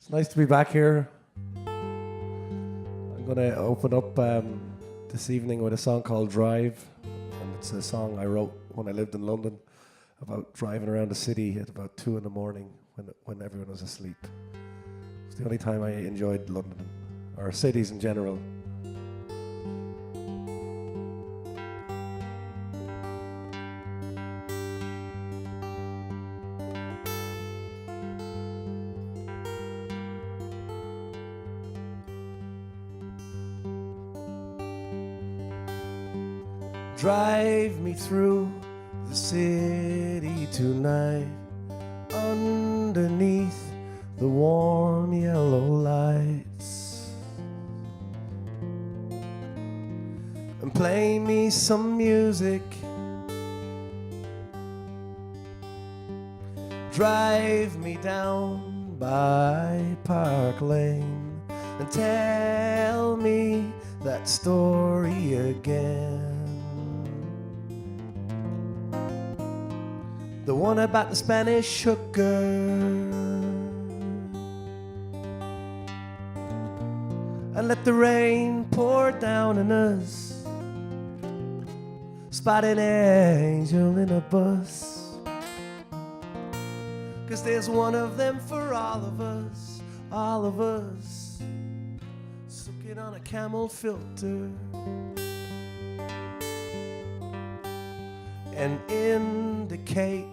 It's nice to be back here. I'm going to open up this evening with a song called Drive. And it's a song I wrote when I lived in London about driving around the city at about 2 in the morning when everyone was asleep. It's the only time I enjoyed London, or cities in general. Drive me through the city tonight, underneath the warm yellow lights, and play me some music. Drive me down by Park Lane and tell me that story again. The one about the Spanish sugar, and let the rain pour down on us. Spot an angel in a bus, 'cause there's one of them for all of us, all of us. Sucking on a camel filter and indicate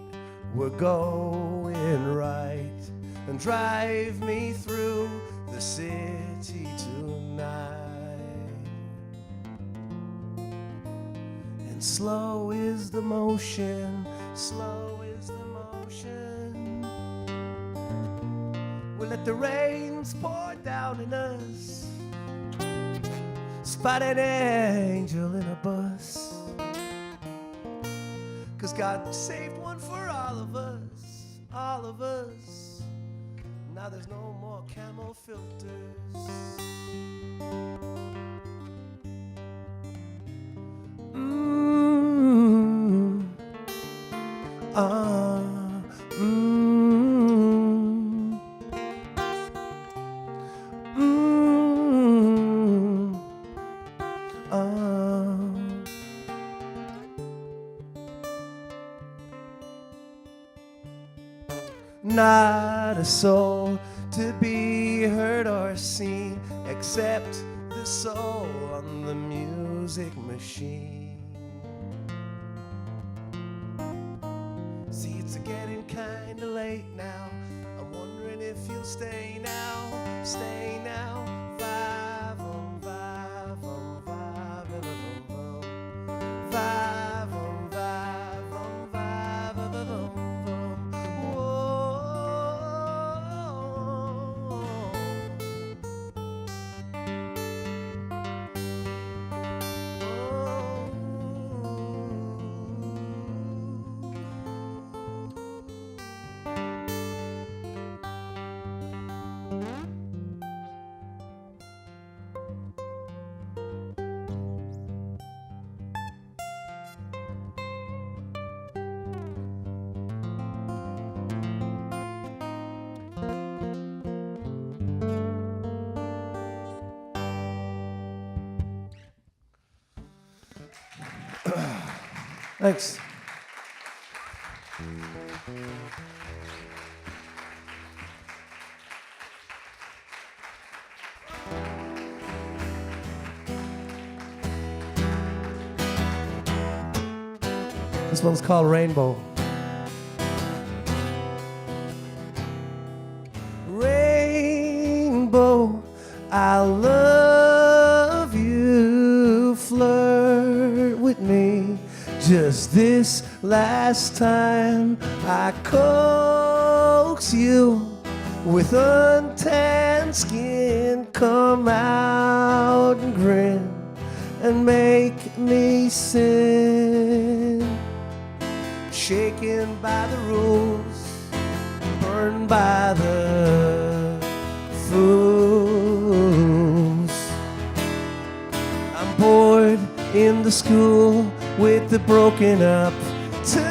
we're going right, and drive me through the city tonight. And slow is the motion, slow is the motion. We'll let the rains pour down on us. Spot an angel in a bus, 'cause God saved one for all of us, all of us. Now there's no more camel filters. Not a soul to be heard or seen, except the soul on the music machine. See, it's getting kinda late now. I'm wondering if you'll stay now, stay now. Five on five on five on five on five on five on five. Thanks. This one's called Rainbow. Rainbow, I love you, flirt with me. Just this last time I coax you with untanned skin. Come out and grin and make me sin. Shaken by the rules, burned by the fools. I'm bored in the school with the broken up tunes.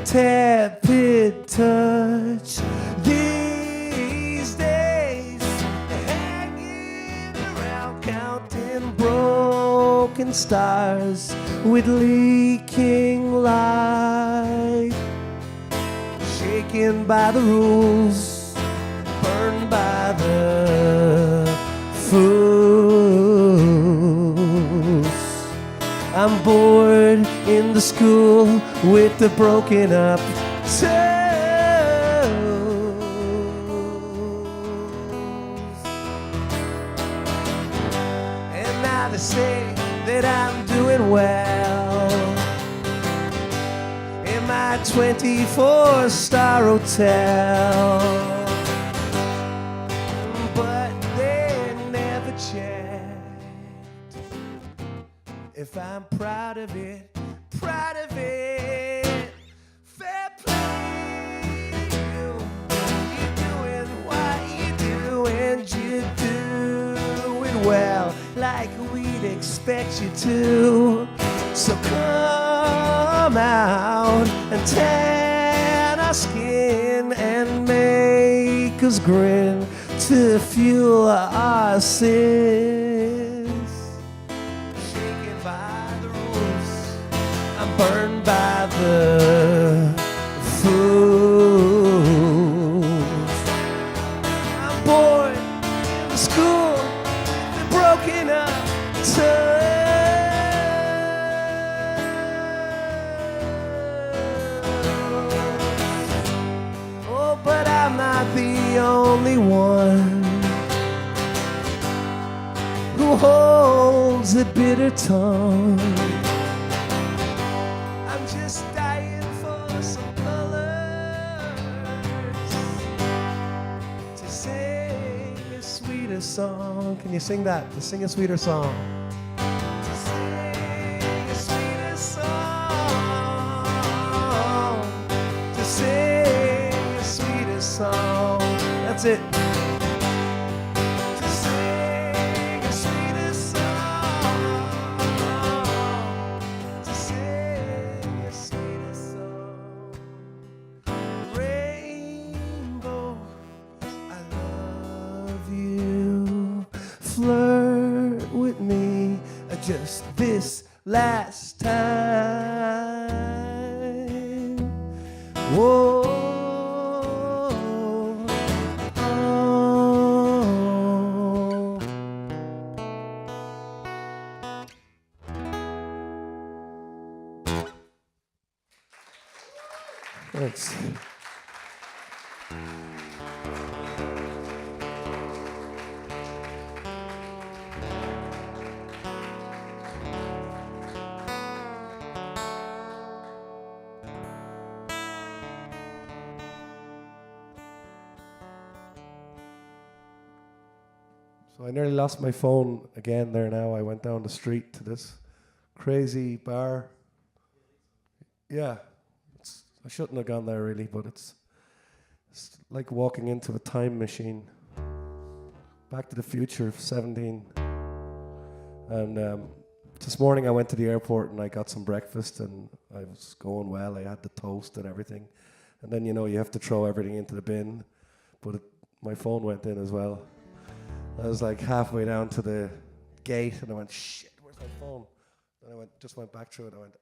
tepid touch. These days, hanging around counting broken stars with leaking light, shaken by the rules, burned by the fools. I'm bored in the school with the broken up toes. And now they say that I'm doing well in my 24-star hotel, but they never checked if I'm proud of it, proud of it. Fair play to you. You're doing what you do, and you do it well, like we'd expect you to. So come out and tan our skin and make us grin to fuel our sins. Shaken by the rules, I'm burned by the fools. I'm bored in the school, the broken up toes. Oh, but I'm not the only one who holds a bitter tongue. I'm just dying for some colors to sing a sweeter song. Can you sing that? To sing a sweeter song. To sing a sweeter song. To sing a sweeter song. That's it. To sing a sweeter song. To sing a sweeter song. Rainbow, I love you. Flirt with me just this last time. Whoa. Thanks. So I nearly lost my phone again there now. I went down the street to this crazy bar. Yeah, I shouldn't have gone there really, but it's like walking into a time machine. Back to the future of 17. And this morning I went to the airport and I got some breakfast and I was going well. I had the toast and everything. And then, you know, you have to throw everything into the bin. But my phone went in as well. I was like halfway down to the gate and I went, shit, where's my phone? And I just went back through it. I went,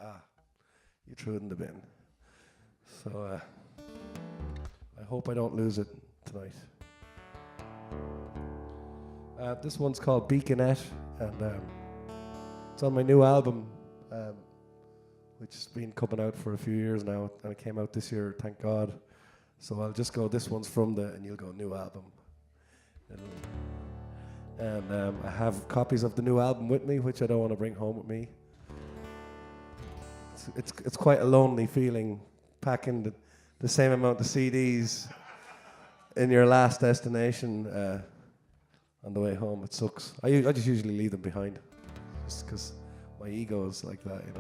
you threw it in the bin. So I hope I don't lose it tonight. This one's called Beaconette, and it's on my new album, which has been coming out for a few years now, and it came out this year, thank God. So I'll just go, this one's from and you'll go new album. And I have copies of the new album with me, which I don't want to bring home with me. It's quite a lonely feeling, packing the same amount of CDs in your last destination on the way home. It sucks. I just usually leave them behind, just because my ego is like that, you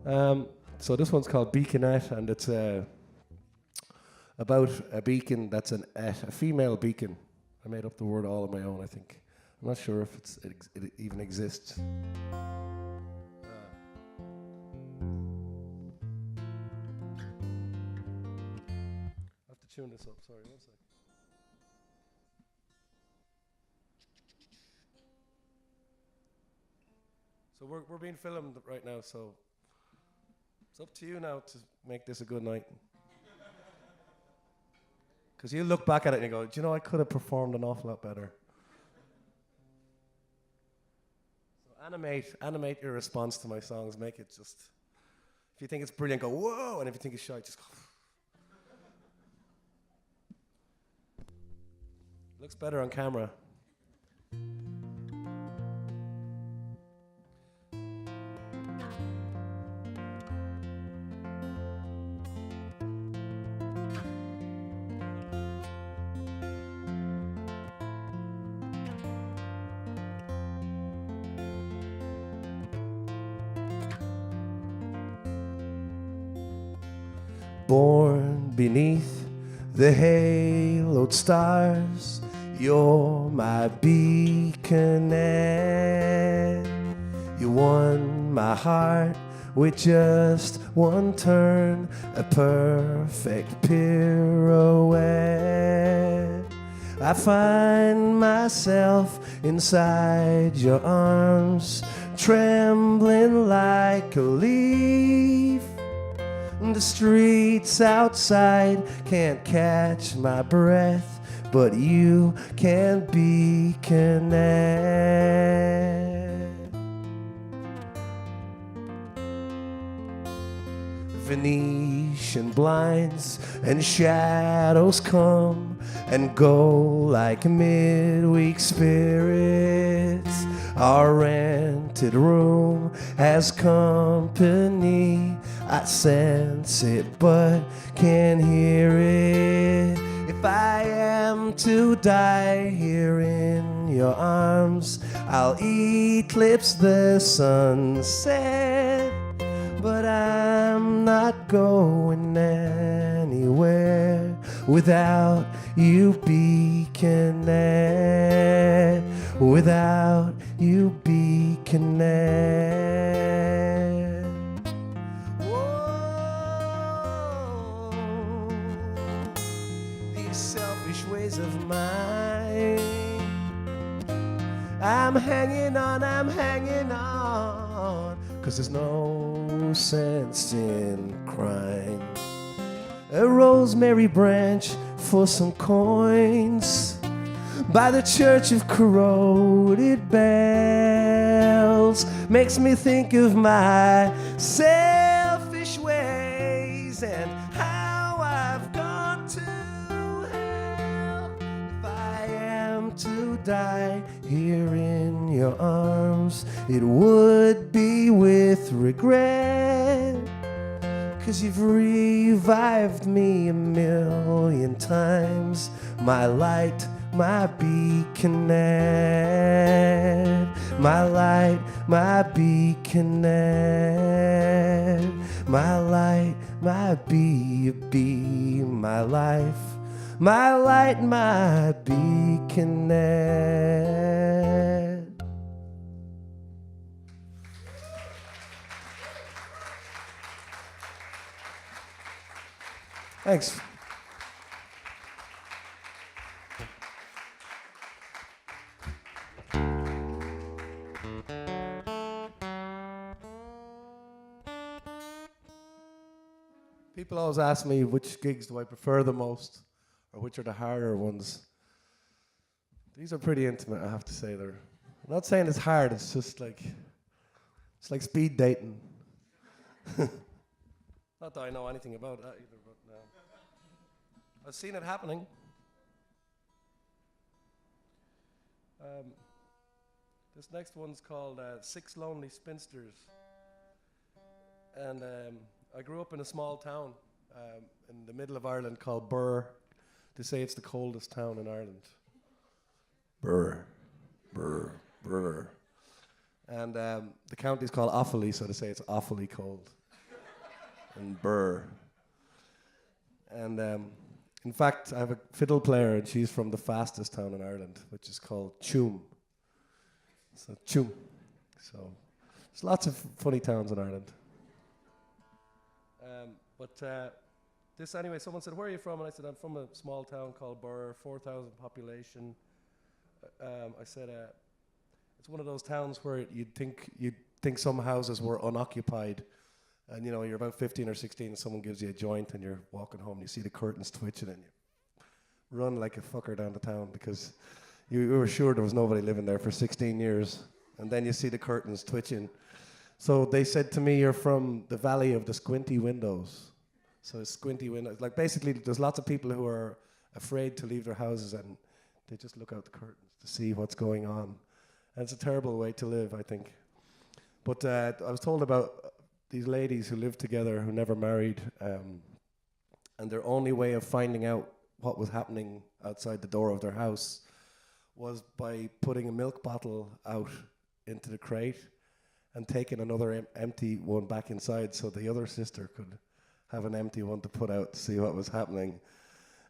know. So this one's called Beaconette, and it's about a beacon that's a female beacon. I made up the word all on my own, I think. I'm not sure if it even exists. tune this up. Sorry, one sec. So we're being filmed right now, so it's up to you now to make this a good night. Because you look back at it and you go, do you know, I could have performed an awful lot better. So animate your response to my songs. Make it just, if you think it's brilliant, go, whoa, and if you think it's shy, just go. Looks better on camera. Born beneath the haloed stars, you're my beaconette. You won my heart with just one turn, a perfect pirouette. I find myself inside your arms, trembling like a leaf. The streets outside can't catch my breath, but you can Beaconette. Venetian blinds and shadows come and go like midweek spirits. Our rented room has company. I sense it but can't hear it. If I am to die here in your arms, I'll eclipse the sunset. But I'm not going anywhere without you, Beaconette. Without you, Beaconette. Whoa. These selfish ways of mine, I'm hanging on, 'cause there's no sense in crime. A rosemary branch for some coins by the church of corroded bells makes me think of my selfish ways and how I've gone to hell. If I am to die here in your arms, it would be with regret, 'cause you've revived me a million times. My light, my Beaconette. My light, my Beaconette. My light, my my life. My light, my Beaconette. Thanks. People always ask me which gigs do I prefer the most, or which are the harder ones. These are pretty intimate, I have to say. I'm not saying it's hard, it's just like, it's like speed dating. Not that I know anything about that either, but I've seen it happening. This next one's called Six Lonely Spinsters. And I grew up in a small town in the middle of Ireland called Burr. They say it's the coldest town in Ireland. Burr. And the county's called Offaly, so they say it's awfully cold. And Burr. And in fact, I have a fiddle player, and she's from the fastest town in Ireland, which is called Tuam. So Tuam. So there's lots of funny towns in Ireland. But this anyway, someone said, where are you from? And I said, I'm from a small town called Burr, 4,000 population. I said, it's one of those towns where you'd think some houses were unoccupied. And you know, you're about 15 or 16 and someone gives you a joint and you're walking home and you see the curtains twitching and you run like a fucker down the town because you were sure there was nobody living there for 16 years. And then you see the curtains twitching. So they said to me, you're from the Valley of the Squinty Windows. So squinty windows, like basically there's lots of people who are afraid to leave their houses and they just look out the curtains to see what's going on. And it's a terrible way to live, I think. But I was told about these ladies who lived together, who never married, and their only way of finding out what was happening outside the door of their house was by putting a milk bottle out into the crate and taking another empty one back inside so the other sister could have an empty one to put out to see what was happening.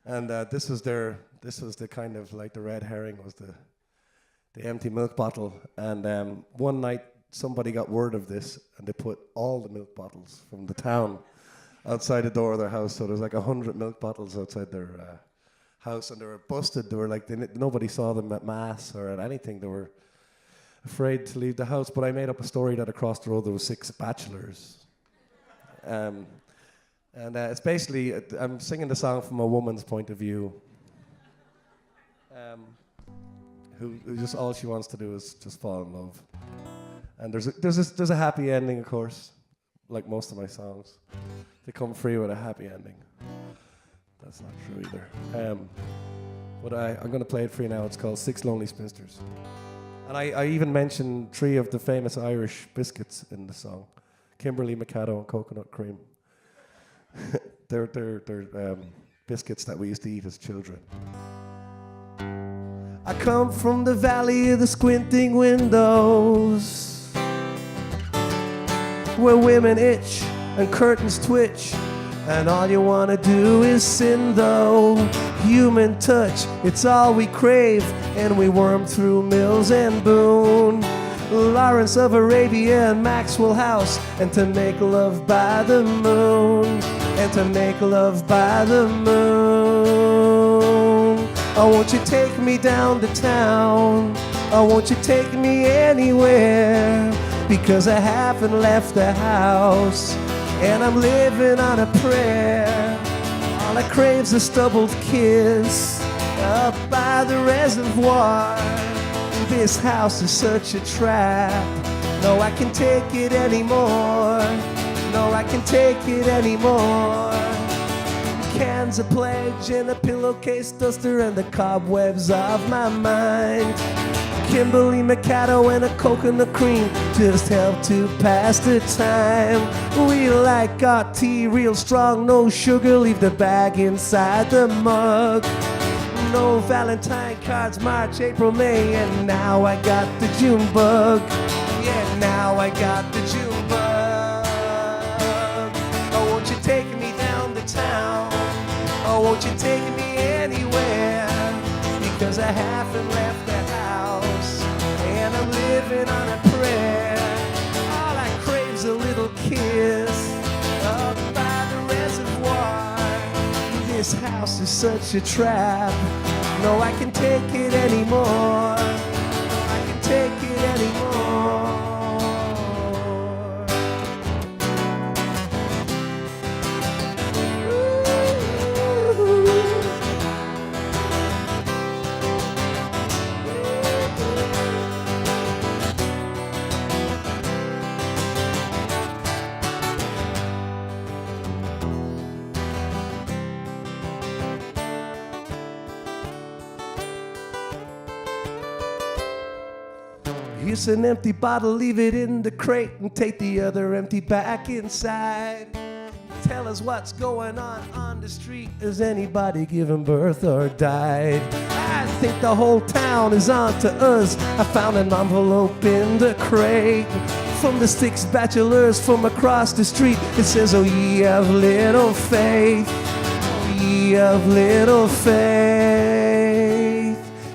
And this was the kind of like the red herring was the empty milk bottle. And one night somebody got word of this and they put all the milk bottles from the town outside the door of their house. So there's like 100 milk bottles outside their house, and they were busted. They were like, nobody saw them at mass or at anything. They were afraid to leave the house. But I made up a story that across the road there was 6 bachelors. And it's basically, I'm singing the song from a woman's point of view, who just all she wants to do is just fall in love. And there's a happy ending, of course, like most of my songs. They come free with a happy ending. That's not true either. But I'm going to play it for you now. It's called Six Lonely Spinsters. And I even mentioned 3 of the famous Irish biscuits in the song. Kimberly, Mikado, and coconut cream. They're biscuits that we used to eat as children. I come from the valley of the squinting windows, where women itch and curtains twitch, and all you wanna do is sin though. Human touch, it's all we crave, and we worm through Mills and Boone, Lawrence of Arabia and Maxwell House, and to make love by the moon, and to make love by the moon. Oh, won't you take me down to town? Oh, won't you take me anywhere? Because I haven't left the house, and I'm living on a prayer. All I crave's a stubbled kiss up by the reservoir. This house is such a trap. No, I can take it anymore. No, I can take it anymore. Cans of pledge and a pillowcase duster and the cobwebs of my mind. Kimberly, Mikado, and a coconut cream just help to pass the time. We like our tea real strong, no sugar, leave the bag inside the mug. No Valentine cards, March, April, May, and now I got the June bug. Yeah, now I got the June bug. Oh, won't you take me down to town? Oh, won't you take me anywhere? Because I haven't left the house, and I'm living on a prayer. All I crave's a little kiss up by the reservoir. This house is such a trap. No, I can take it anymore. I can take it anymore. Here's an empty bottle, leave it in the crate and take the other empty back inside. Tell us what's going on the street. Has anybody given birth or died? I think the whole town is on to us. I found an envelope in the crate from the 6 bachelors from across the street. It says, oh, ye of little faith, oh, ye of little faith.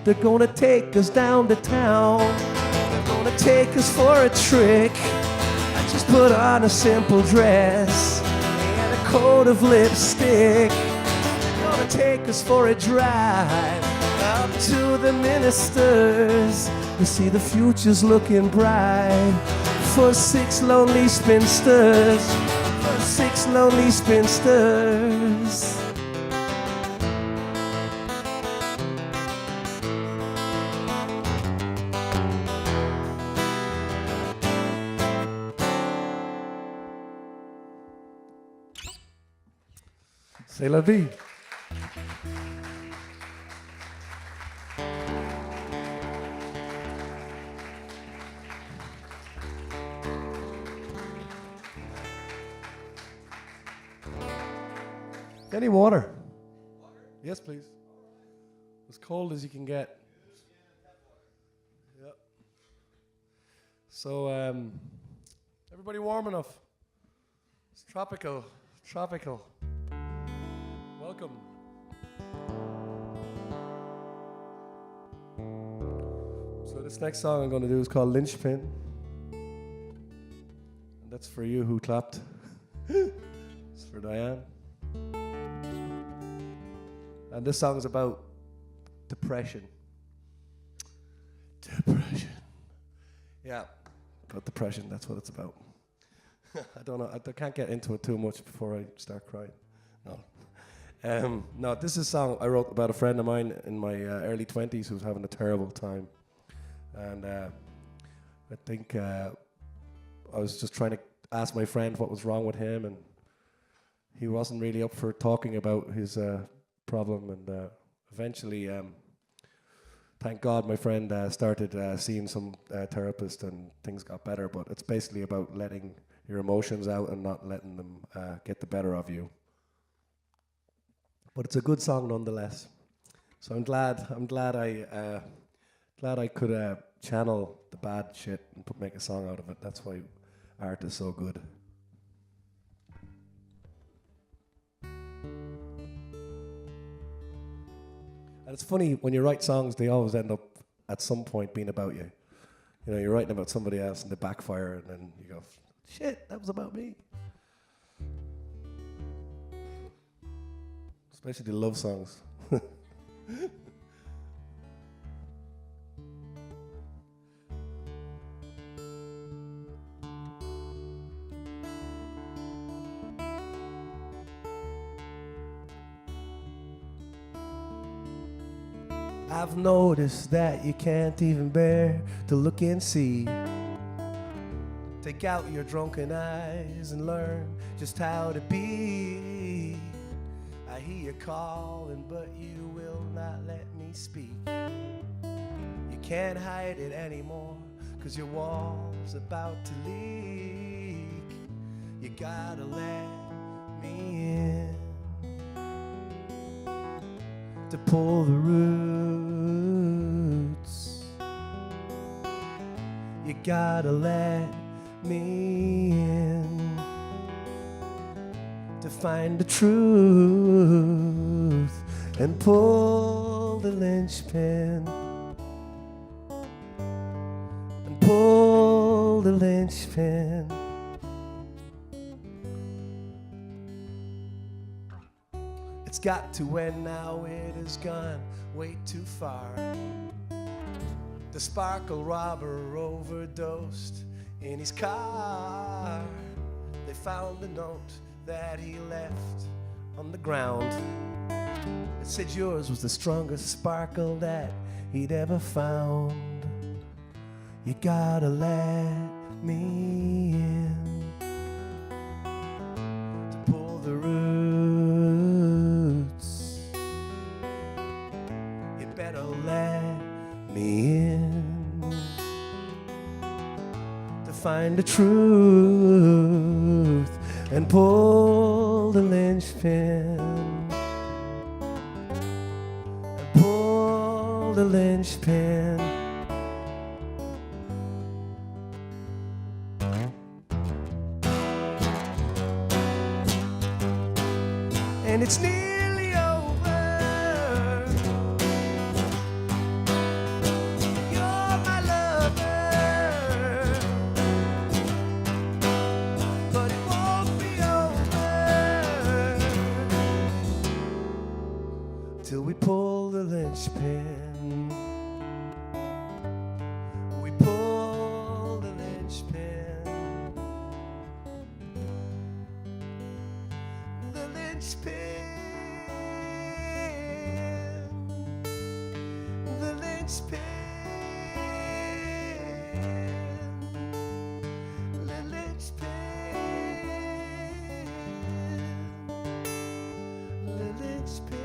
They're gonna take us down to town. Take us for a trick. I just put on a simple dress and a coat of lipstick. Gonna take us for a drive up to the ministers. You see the future's looking bright for six lonely spinsters, for six lonely spinsters. C'est la vie. Any water? Yes, please. As cold as you can get. Yep. So, everybody warm enough? It's tropical. Tropical. Welcome. So this next song I'm going to do is called Lynchpin. And that's for you who clapped. It's for Diane. And this song is about depression. Depression. Yeah, about depression, that's what it's about. I don't know, I can't get into it too much before I start crying. No. No, this is a song I wrote about a friend of mine in my early 20s who was having a terrible time. And I think I was just trying to ask my friend what was wrong with him, and he wasn't really up for talking about his problem. And eventually, thank God, my friend started seeing some therapist, and things got better. But it's basically about letting your emotions out and not letting them get the better of you. But it's a good song nonetheless. So I'm glad I could channel the bad shit and make a song out of it. That's why art is so good. And it's funny, when you write songs, they always end up at some point being about you. You know, you're writing about somebody else and they backfire, and then you go, shit, that was about me. Especially the love songs. I've noticed that you can't even bear to look and see. Take out your drunken eyes and learn just how to be. I hear you calling, but you will not let me speak. You can't hide it anymore, 'cause your wall's about to leak. You gotta let me in to pull the roots. You gotta let me in to find the truth and pull the linchpin, and pull the linchpin. It's got to end now, it has gone way too far. The sparkle robber overdosed in his car. They found a note that he left on the ground. It said yours was the strongest sparkle that he'd ever found. You gotta let me in to pull the roots. You better let me in to find the truth and pull the linchpin, and pull the linchpin. And it's nearly over. You're my lover, but it won't be over linchpin. We pull the linchpin. The linchpin. The linchpin. The linchpin. The linchpin.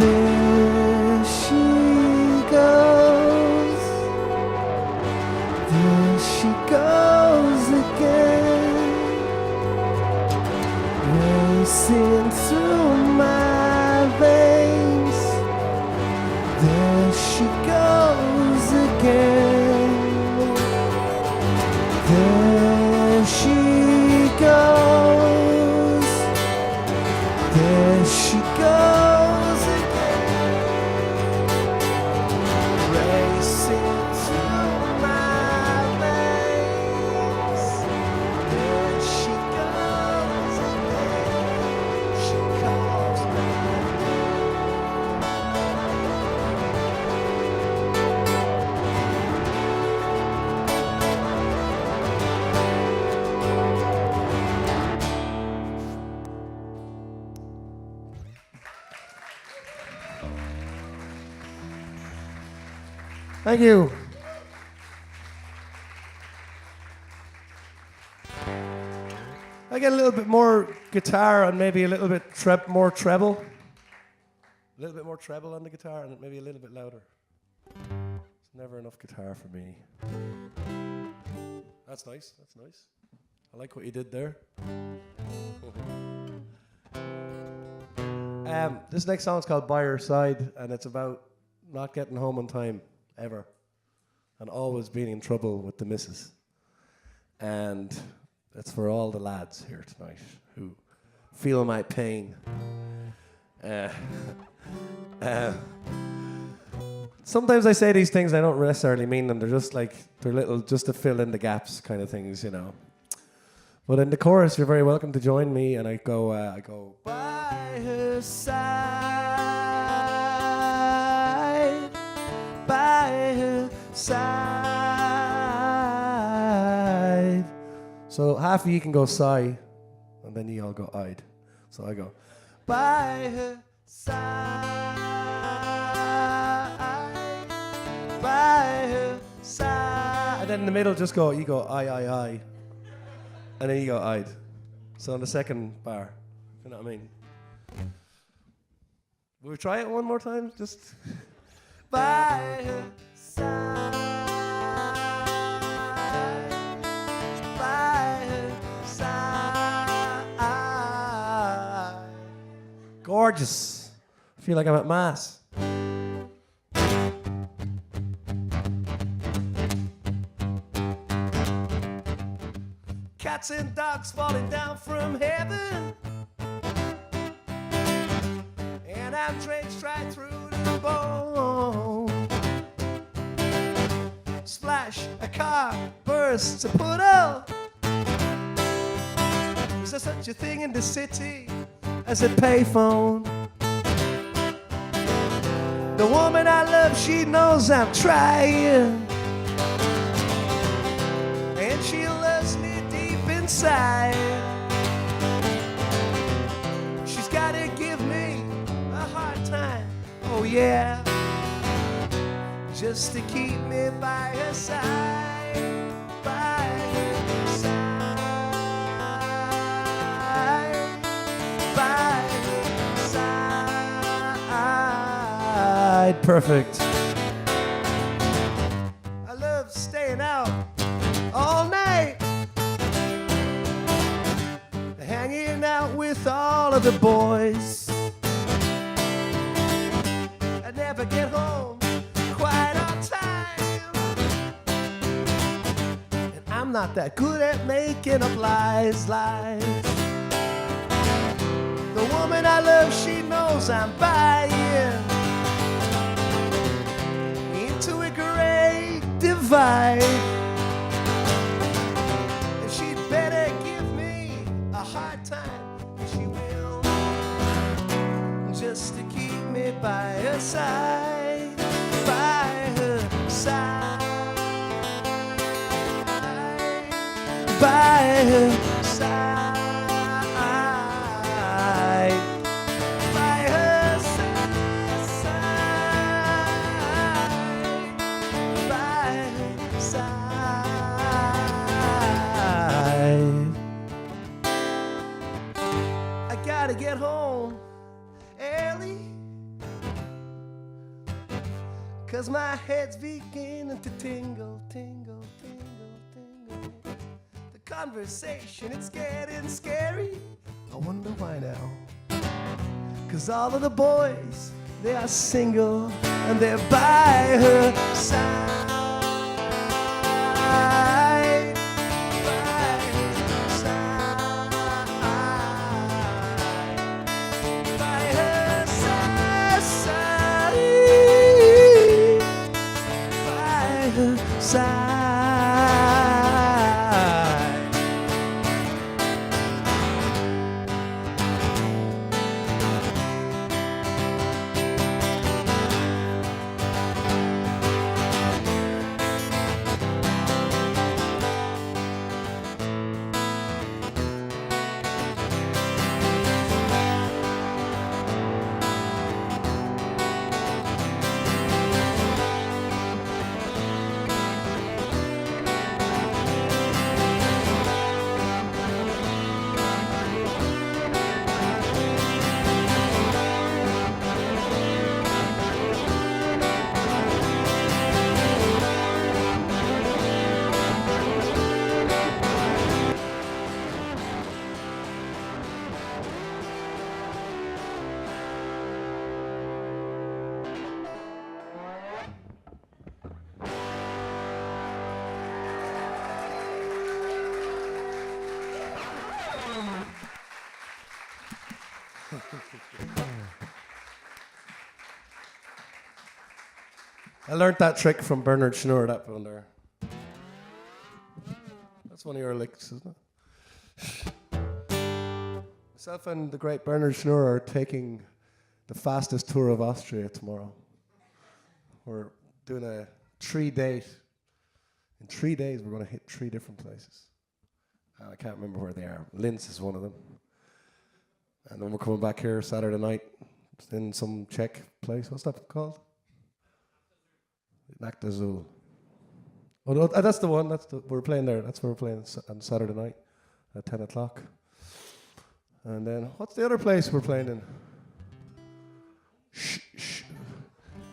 There she goes. There she goes again. Racing through my veins. There she goes again. There she goes. There she goes again. Racing through my veins. There she goes again. She calls me. Thank you. I get a little bit more guitar and maybe a little bit more treble. A little bit more treble on the guitar and maybe a little bit louder. It's never enough guitar for me. That's nice, that's nice. I like what you did there. This next song is called By Your Side, and it's about not getting home on time, ever. And always being in trouble with the missus. And it's for all the lads here tonight who feel my pain. Sometimes I say these things, I don't necessarily mean them. They're just like, they're little, just to fill in the gaps kind of things, you know. But in the chorus, you're very welcome to join me. And I go, by her side, by her side. So half of you can go sigh, and then you all go I'd. So I go, by her side. then in the middle, you go, I. And then you go, I'd. So on the second bar. You know what I mean? Will we try it one more time? Just by her side. By her side. Gorgeous. I feel like I'm at Mass. Cats and dogs falling down from heaven, and I'm drenched right through the bone. Splash, a car bursts a puddle. Is there such a thing in the city as a payphone? The woman I love, she knows I'm trying, and she loves me deep inside. She's gotta give me a hard time, oh yeah, just to keep me by her side, by her side, by her side. Perfect. I love staying out all night, hanging out with all of the boys. I never get home quite on time, and I'm not that good at making up lies. The woman I love, she knows I'm buying into a great divide, and she'd better give me a hard time, she will, just to keep me by her side, by her side, by her side, by her side, by her side. I gotta get home early, 'cause my head's beginning to tingle, tingle, tingle, tingle. The conversation, it's getting scary. I wonder why now. 'Cause all of the boys, they are single, and they're by her side. I learned that trick from Bernard Schnurr, that one there. That's one of your licks, isn't it? Myself and the great Bernard Schnurr are taking the fastest tour of Austria tomorrow. We're doing a 3-date. In 3 days, we're going to hit 3 different places. I can't remember where they are. Linz is one of them. And then we're coming back here Saturday night in some Czech place. What's that called? Nacht Azul. Oh, no, that's the one. We're playing there. That's where we're playing on Saturday night at 10 o'clock. And then, what's the other place we're playing in?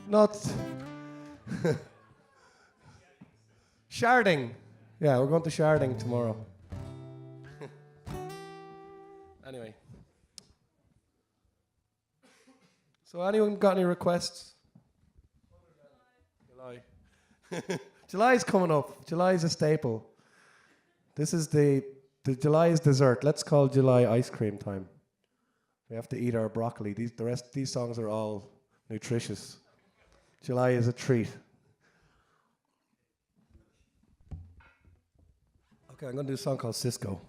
Not Sharding. Yeah, we're going to Sharding tomorrow. Anyway. So anyone got any requests? July. July's coming up. July is a staple. This is the July's dessert. Let's call July ice cream time. We have to eat our broccoli. These songs are all nutritious. July is a treat. Okay, I'm going to do a song called Cisco.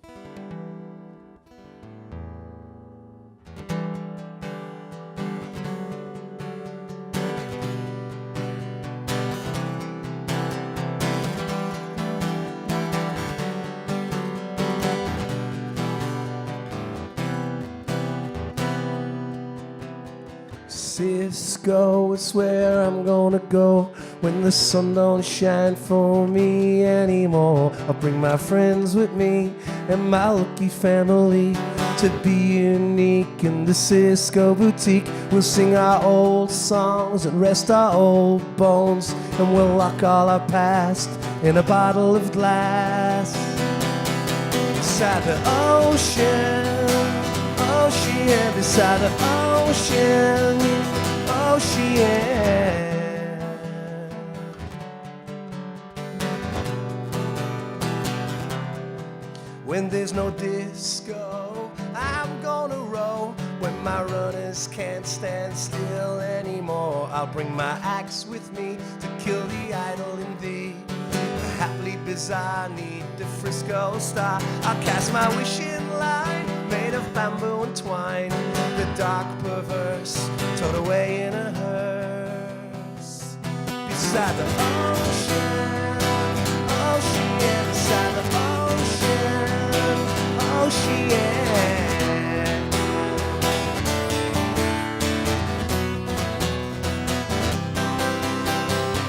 Cisco is where I'm gonna go when the sun don't shine for me anymore. I'll bring my friends with me and my lucky family to be unique in the Cisco boutique. We'll sing our old songs and rest our old bones, and we'll lock all our past in a bottle of glass. Beside the ocean, beside the ocean, when there's no disco, I'm gonna roll. When my runners can't stand still anymore, I'll bring my axe with me to kill the idol in thee. Happily bizarre, need the Frisco star. I'll cast my wishing line made of bamboo and twine. The dark perverse, towed away in a hearse. Beside the ocean, beside the ocean.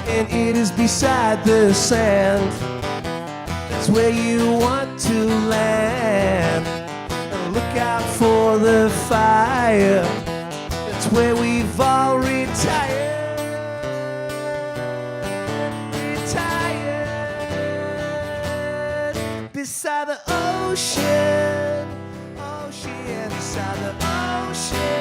And it is beside the sand, that's where you want to land. And look out for the fire, that's where we've all retired. Beside the ocean, beside the ocean.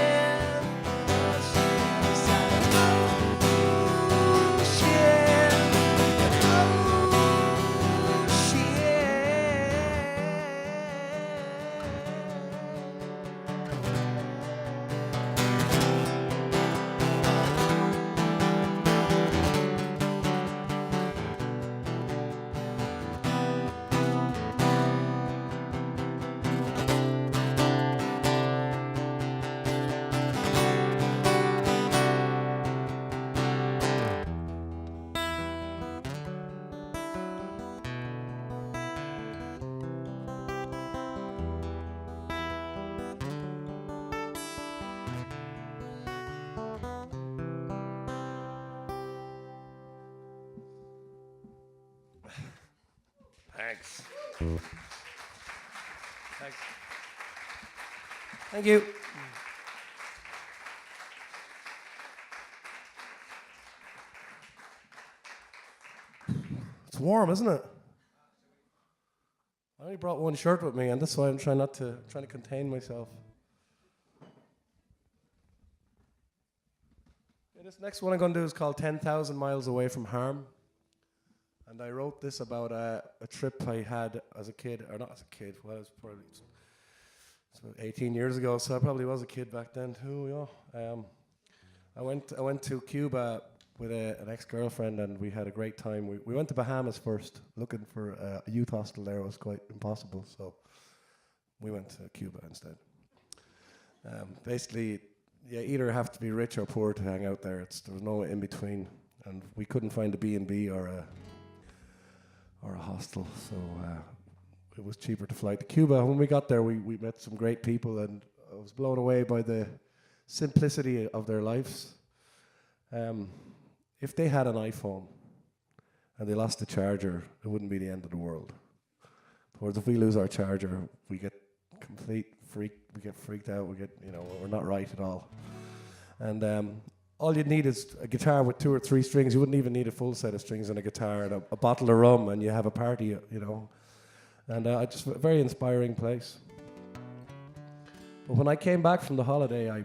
Thanks. Thanks. Thank you. It's warm, isn't it? I only brought one shirt with me, and that's why I'm trying to contain myself. Yeah, this next one I'm going to do is called 10,000 Miles Away from Harm. And I wrote this about a trip I had as a kid, or not as a kid, well, it was probably about 18 years ago, so I probably was a kid back then too, yeah. I went to Cuba with an ex-girlfriend, and we had a great time. We went to Bahamas first, looking for a youth hostel there. It was quite impossible, so we went to Cuba instead. Basically, you either have to be rich or poor to hang out there. There was no in between, and we couldn't find a B&B or a hostel, so it was cheaper to fly to Cuba. When we got there, we met some great people, and I was blown away by the simplicity of their lives. If they had an iPhone and they lost the charger, it wouldn't be the end of the world. Whereas if we lose our charger, we get we get freaked out, we're not right at all. And all you'd need is a guitar with 2 or 3 strings. You wouldn't even need a full set of strings and a guitar and a bottle of rum, and you have a party, And just a very inspiring place. But when I came back from the holiday,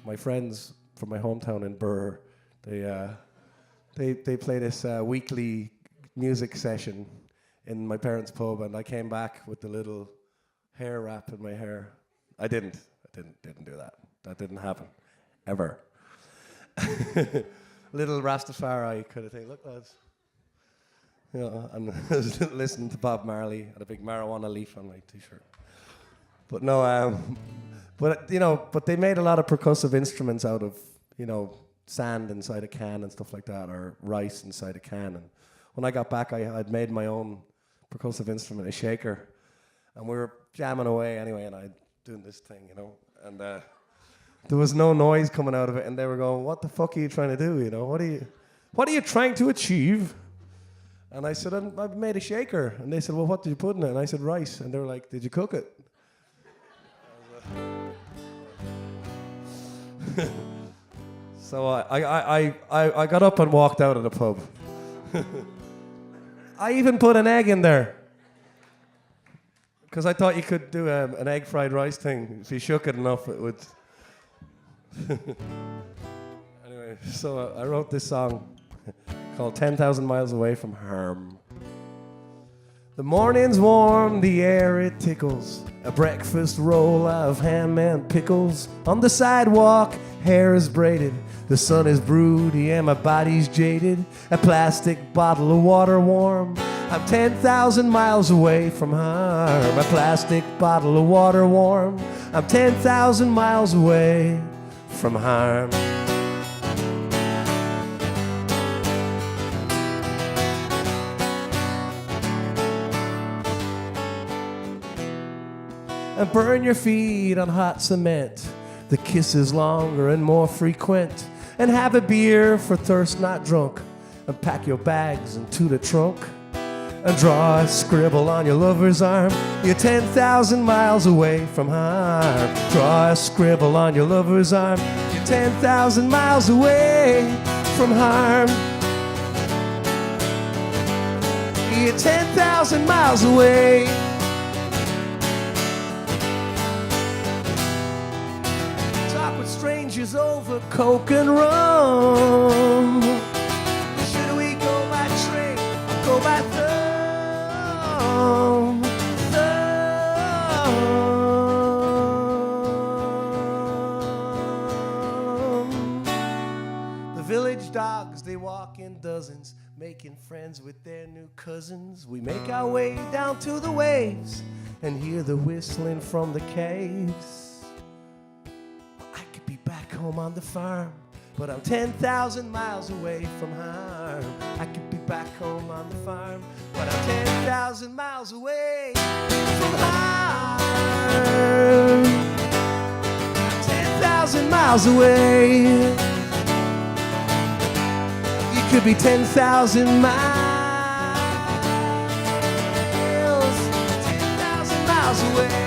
my friends from my hometown in Burr, they play this weekly music session in my parents' pub, and I came back with the little hair wrap in my hair. I didn't do that. That didn't happen, ever. Little Rastafari kind of thing. Look, lads. And I was listening to Bob Marley and a big marijuana leaf on my t-shirt. But no, but they made a lot of percussive instruments out of, sand inside a can and stuff like that, or rice inside a can. And when I got back, I'd made my own percussive instrument, a shaker, and we were jamming away anyway, and I doing this thing, and there was no noise coming out of it, and they were going, "What the fuck are you trying to do? What are you trying to achieve?" And I said, "I've made a shaker." And they said, "Well, what did you put in it?" And I said, "Rice." And they were like, "Did you cook it?" So I got up and walked out of the pub. I even put an egg in there, because I thought you could do an egg fried rice thing. If you shook it enough, it would. Anyway, so I wrote this song called 10,000 Miles Away from Harm. The morning's warm, the air it tickles. A breakfast roll of ham and pickles. On the sidewalk, hair is braided. The sun is broody and my body's jaded. A plastic bottle of water warm. I'm 10,000 miles away from harm. A plastic bottle of water warm. I'm 10,000 miles away from harm. And burn your feet on hot cement. The kiss is longer and more frequent. And have a beer for thirst not drunk. And pack your bags into the trunk. And draw a scribble on your lover's arm. You're 10,000 miles away from harm. Draw a scribble on your lover's arm. You're 10,000 miles away from harm. You're 10,000 miles away. Talk with strangers over coke and rum. Should we go by train or go by thumb? The village dogs, they walk in dozens, making friends with their new cousins. We make our way down to the waves and hear the whistling from the caves. I could be back home on the farm, but I'm 10,000 miles away from harm. I could be back home on the farm, but I'm 10,000 miles away from harm. 10,000 miles away. You could be 10,000 miles. 10,000 miles away.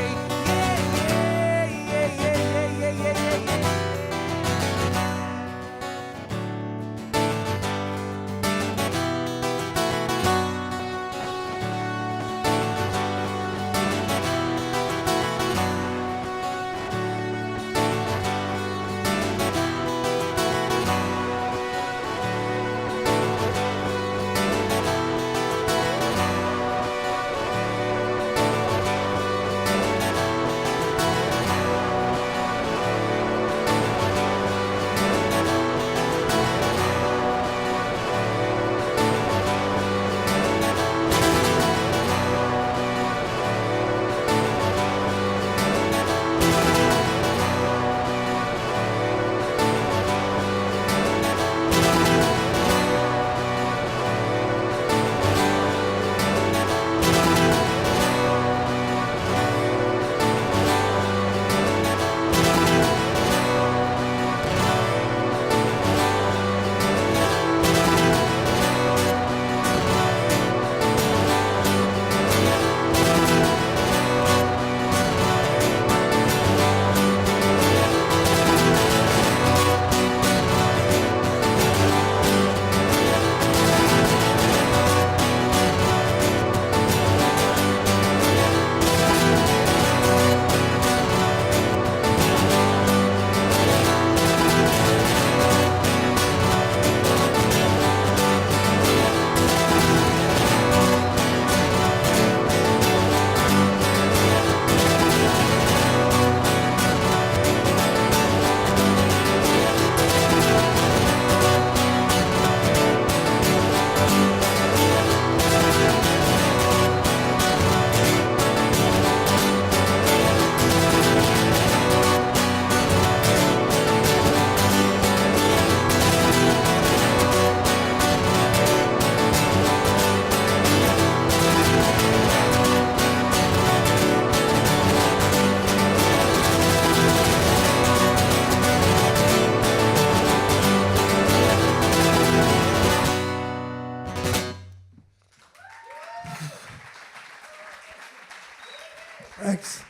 Thanks.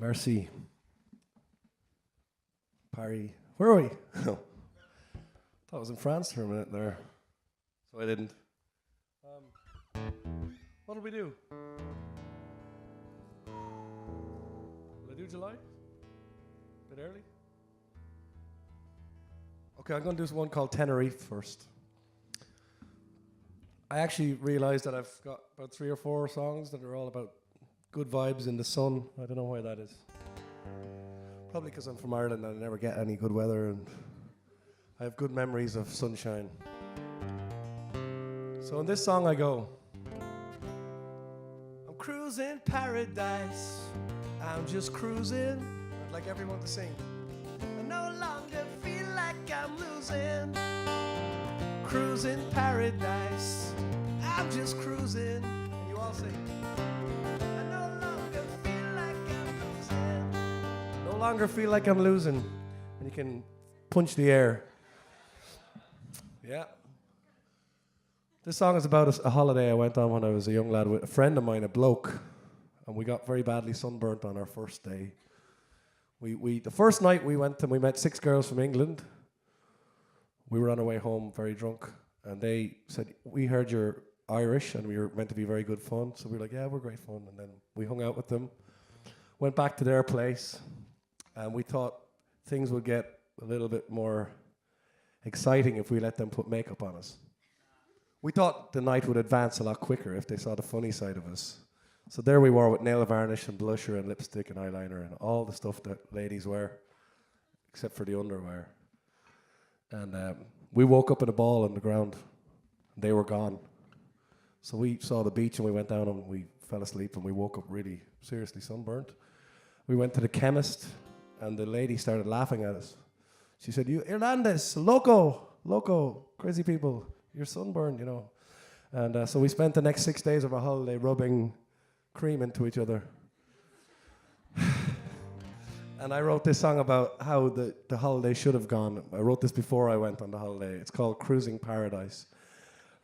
Merci. Paris. Where are we? Thought I was in France for a minute there. So I didn't. What did we do? Will I do July? A bit early? Okay, I'm going to do one called Tenerife first. I actually realized that I've got about 3 or 4 songs that are all about good vibes in the sun. I don't know why that is. Probably because I'm from Ireland and I never get any good weather and I have good memories of sunshine. So in this song I go, I'm cruising paradise, I'm just cruising. I'd like everyone to sing. I no longer feel like I'm losing. Cruising paradise, I'm just cruising. And you all sing. I no longer feel like I'm losing. No longer feel like I'm losing. And you can punch the air. Yeah. This song is about a holiday I went on when I was a young lad with a friend of mine, a bloke, and we got very badly sunburnt on our first day. The first night we went and we met 6 girls from England. We were on our way home very drunk, and they said, we heard you're Irish and we were meant to be very good fun. So we were like, yeah, we're great fun. And then we hung out with them, went back to their place, and we thought things would get a little bit more exciting if we let them put makeup on us. We thought the night would advance a lot quicker if they saw the funny side of us. So there we were with nail varnish and blusher and lipstick and eyeliner and all the stuff that ladies wear, except for the underwear. And we woke up in a ball on the ground. And they were gone. So we saw the beach and we went down and we fell asleep and we woke up really seriously sunburnt. We went to the chemist and the lady started laughing at us. She said, "You Irlandés, loco, crazy people. You're sunburned, you know." And so we spent the next 6 days of our holiday rubbing cream into each other. And I wrote this song about how the holiday should have gone. I wrote this before I went on the holiday. It's called Cruising Paradise.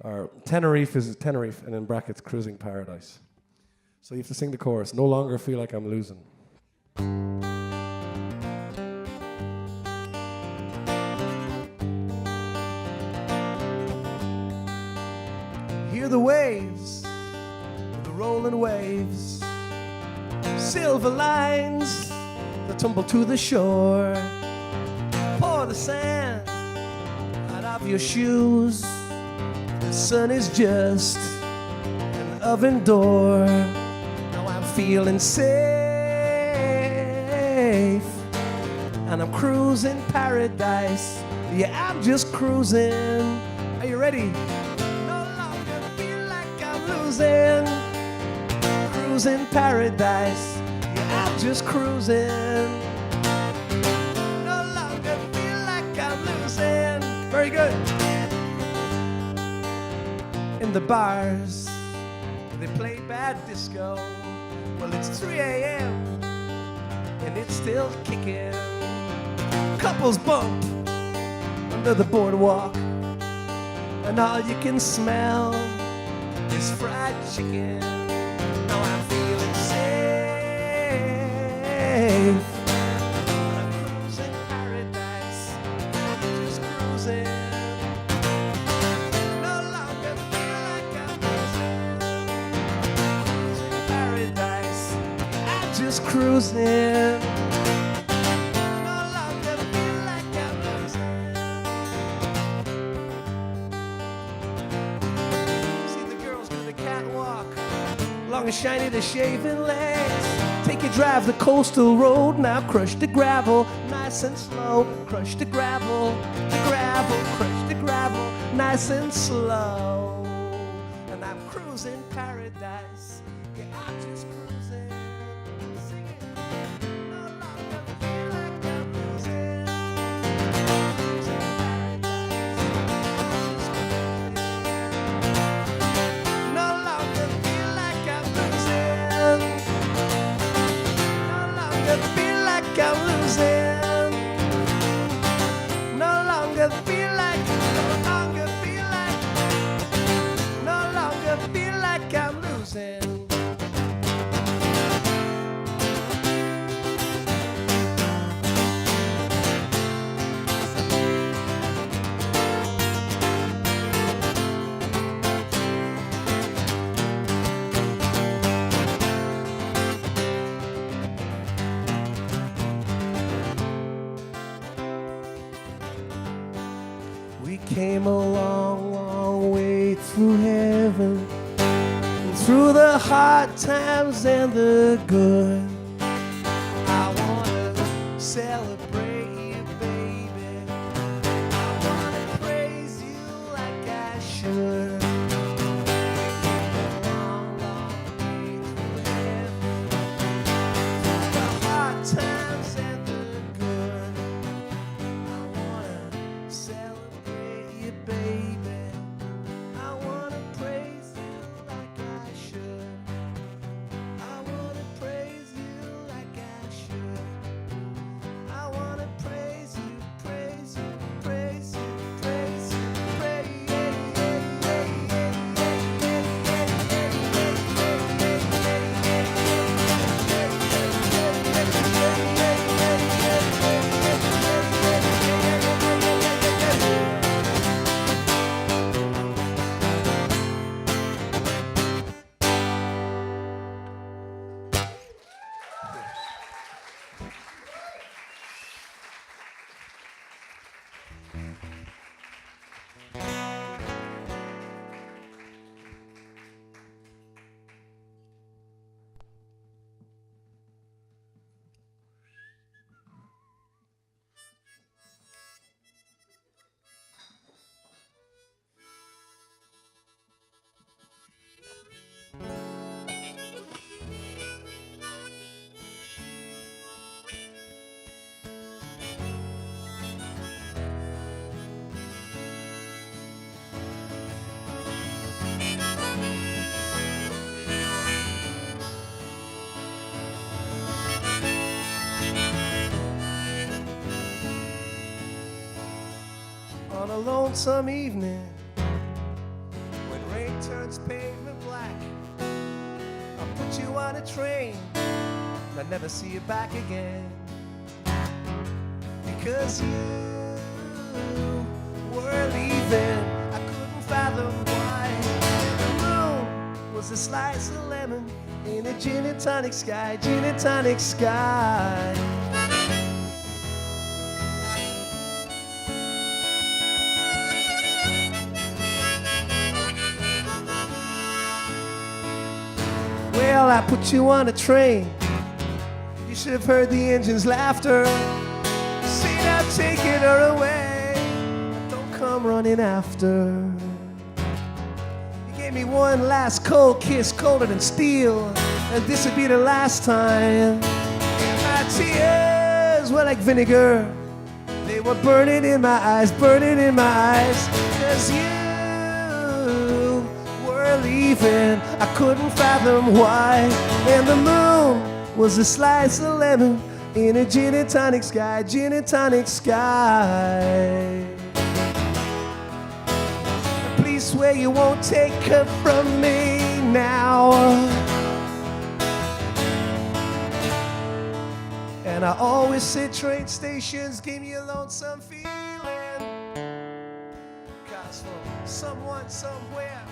Or Tenerife is Tenerife, and in brackets, Cruising Paradise. So you have to sing the chorus. No longer feel like I'm losing. Hear the waves, the rolling waves, silver lines that tumble to the shore. Pour the sand out of your shoes. The sun is just an oven door. Now I'm feeling safe, and I'm cruising paradise. Yeah, I'm just cruising. Are you ready? Cruising paradise, yeah, I'm just cruising. No longer feel like I'm losing. Very good. In the bars, they play bad disco. Well, it's 3 a.m. and it's still kicking. Couples bump under the boardwalk, and all you can smell is fried chicken. Now I'm feeling safe. I'm cruising paradise. I'm just cruising. No longer feel like I'm losing. Cruising paradise. I'm just cruising. No longer feel like I'm losing. See the girls do the catwalk. Long and shiny the shaven legs. Take a drive the coastal road. Now crush the gravel, nice and slow. Crush the gravel, crush the gravel, nice and slow. And I'm cruising paradise. Yeah, I'm just cruising. Sing it. No longer feel like I'm losing. Cruising paradise. Just cruising. No longer feel like I'm losing. No longer feel like I'm losing. came a long, long way through heaven, through the hard times and the good. I wanna celebrate you, baby. I wanna praise you like I should. A long, long way through heaven, through the hard times and the good. I wanna celebrate you, baby. I wanna praise you like I should. I wanna praise you like I should. I wanna praise you, praise you, praise you, praise you, on a lonesome evening, when rain turns pavement black, I'll put you on a train and I'll never see you back again. Because you were leaving, I couldn't fathom why. The moon was a slice of lemon in a gin and tonic sky, gin and tonic sky. Well, I put you on a train. You should have heard the engine's laughter. Seen I'm taking her away, but don't come running after. You gave me one last cold kiss, colder than steel, and this would be the last time. And my tears were like vinegar. They were burning in my eyes, burning in my eyes. 'Cause you leaving, I couldn't fathom why. And the moon was a slice of lemon in a gin and tonic sky, gin and tonic sky. Please swear you won't take her from me now. And I always said train stations give me a lonesome feeling, 'cause from someone somewhere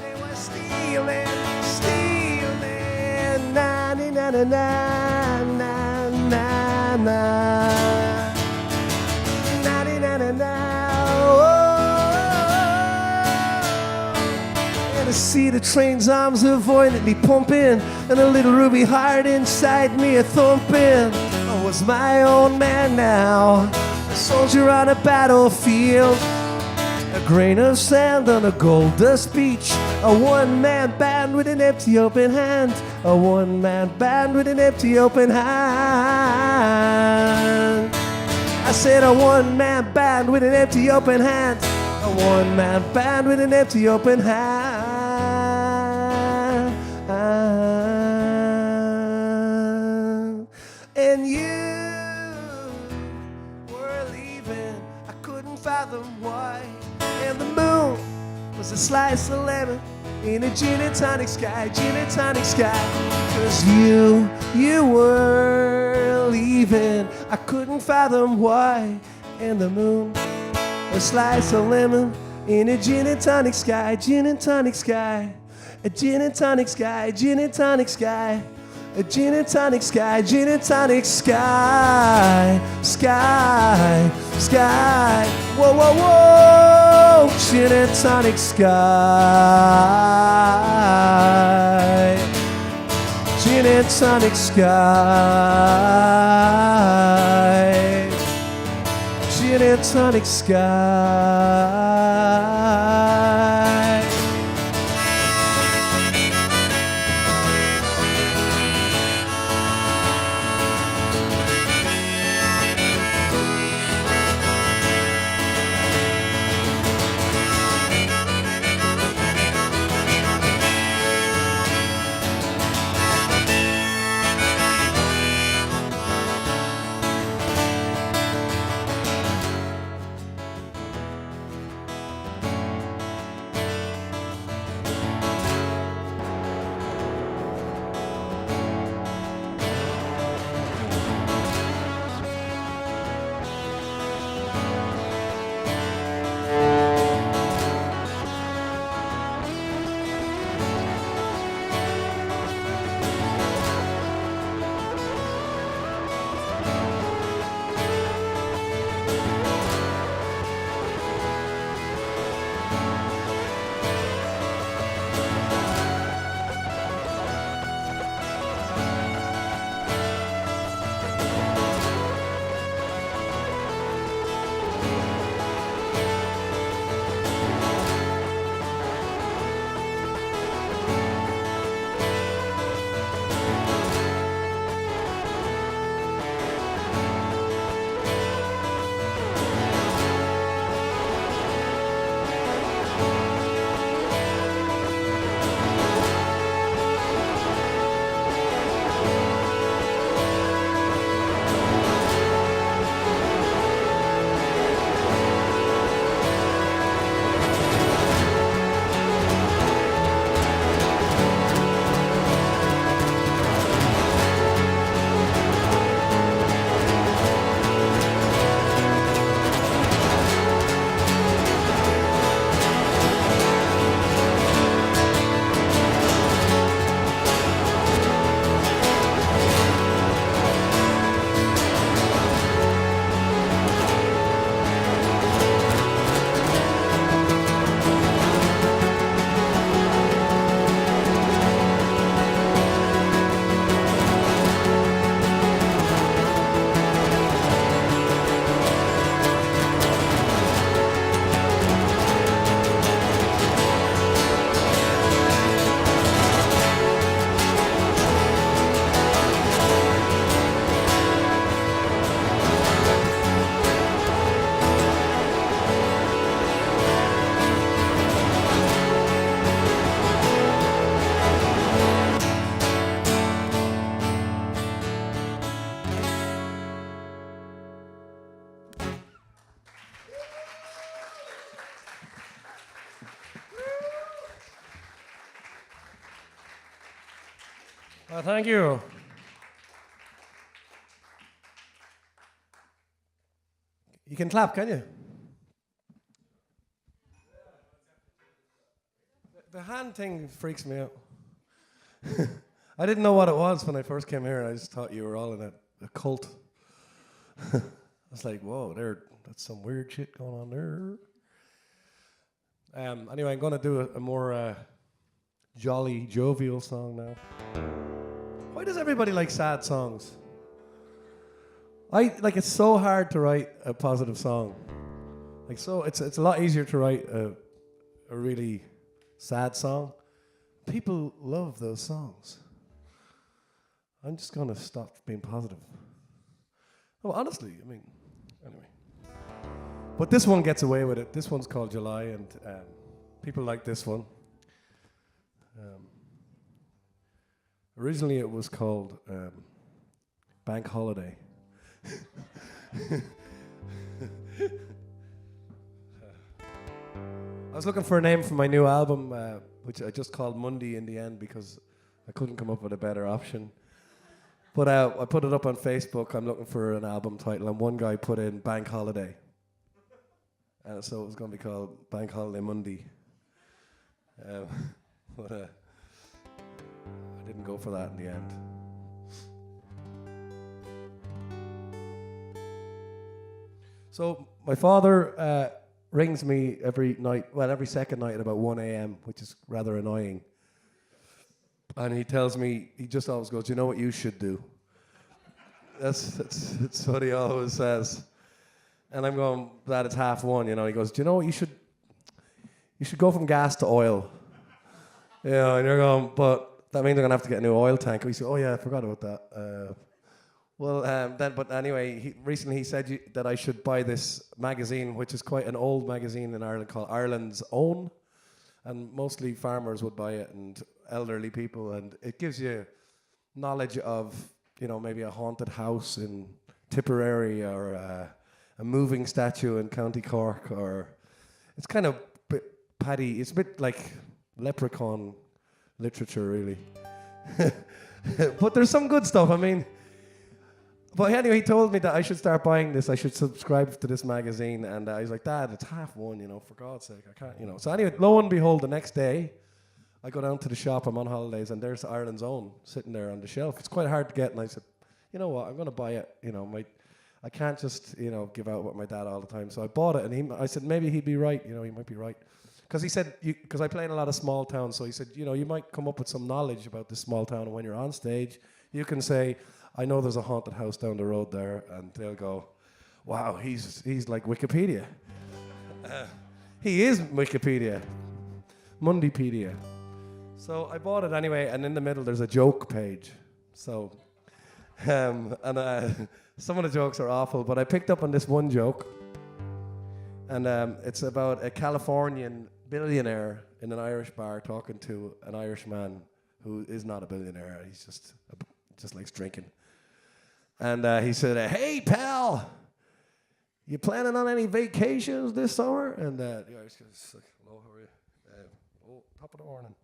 they were stealing, stealing, na na na na na na na na na na na. And I see the train's arms are violently pumping, and a little ruby heart inside me a thumping. I was my own man now, a soldier on a battlefield. A grain of sand on a gold dust beach. A one-man band with an empty open hand. A one-man band with an empty open hand. I said a one-man band with an empty open hand. A one-man band with an empty open hand. And you were leaving, I couldn't fathom why. And the moon was a slice of lemon in a gin and tonic sky, gin and tonic sky. 'Cause you were leaving, I couldn't fathom why. And the moon, a slice of lemon in a gin and tonic sky, gin and tonic sky, a gin and tonic sky, gin and tonic sky. A gin and tonic sky, gin and tonic sky, sky, sky. Whoa, whoa, whoa. gin and tonic sky. Gin and tonic sky. Gin and tonic sky. Well, thank you. You can clap, can you? The hand thing freaks me out. I didn't know what it was when I first came here. I just thought you were all in a cult. I was like, whoa, that's some weird shit going on there. Anyway, I'm going to do a more jolly, jovial song now. Why does everybody like sad songs? It's so hard to write a positive song. It's a lot easier to write a really sad song. People love those songs. I'm just gonna stop being positive. Oh, honestly, anyway. But this one gets away with it. This one's called July, and people like this one. Originally, it was called Bank Holiday. I was looking for a name for my new album, which I just called Mundy in the end because I couldn't come up with a better option. But I put it up on Facebook. I'm looking for an album title, and one guy put in Bank Holiday. And so it was going to be called Bank Holiday Mundy. But I didn't go for that in the end. So my father rings me every night, well, every second night at about 1 a.m., which is rather annoying. And he tells me, he just always goes, you know what you should do? That's what he always says. And I'm going, Dad, it's 1:30, you know. He goes, do you know what you should go from gas to oil. You know, and you're going, but that means I'm going to have to get a new oil tank. He said, oh yeah, I forgot about that. But anyway, recently he said that I should buy this magazine, which is quite an old magazine in Ireland called Ireland's Own. And mostly farmers would buy it and elderly people. And it gives you knowledge of, you know, maybe a haunted house in Tipperary or a moving statue in County Cork. Or it's kind of Paddy, it's a bit like leprechaun literature, really. But there's some good stuff, I mean. But anyway, he told me that I should start buying this. I should subscribe to this magazine. And I was like, Dad, it's 1:30, you know, for God's sake, I can't, you know. So anyway, lo and behold, the next day, I go down to the shop, I'm on holidays, and there's Ireland's Own sitting there on the shelf. It's quite hard to get, and I said, you know what, I'm going to buy it. You know, I can't just, you know, give out with my dad all the time. So I bought it, and I said, maybe he'd be right. You know, he might be right. Because he said, because I play in a lot of small towns, so he said, you know, you might come up with some knowledge about this small town, and when you're on stage, you can say, I know there's a haunted house down the road there, and they'll go, wow, he's like Wikipedia. He is Wikipedia. Mundypedia. So I bought it anyway, and in the middle there's a joke page. So, some of the jokes are awful, but I picked up on this one joke, and it's about a Californian billionaire in an Irish bar talking to an Irish man who is not a billionaire. He's just likes drinking. And he said, hey, pal, you planning on any vacations this summer? And the Irish guy's like, hello, how are you? Top of the morning.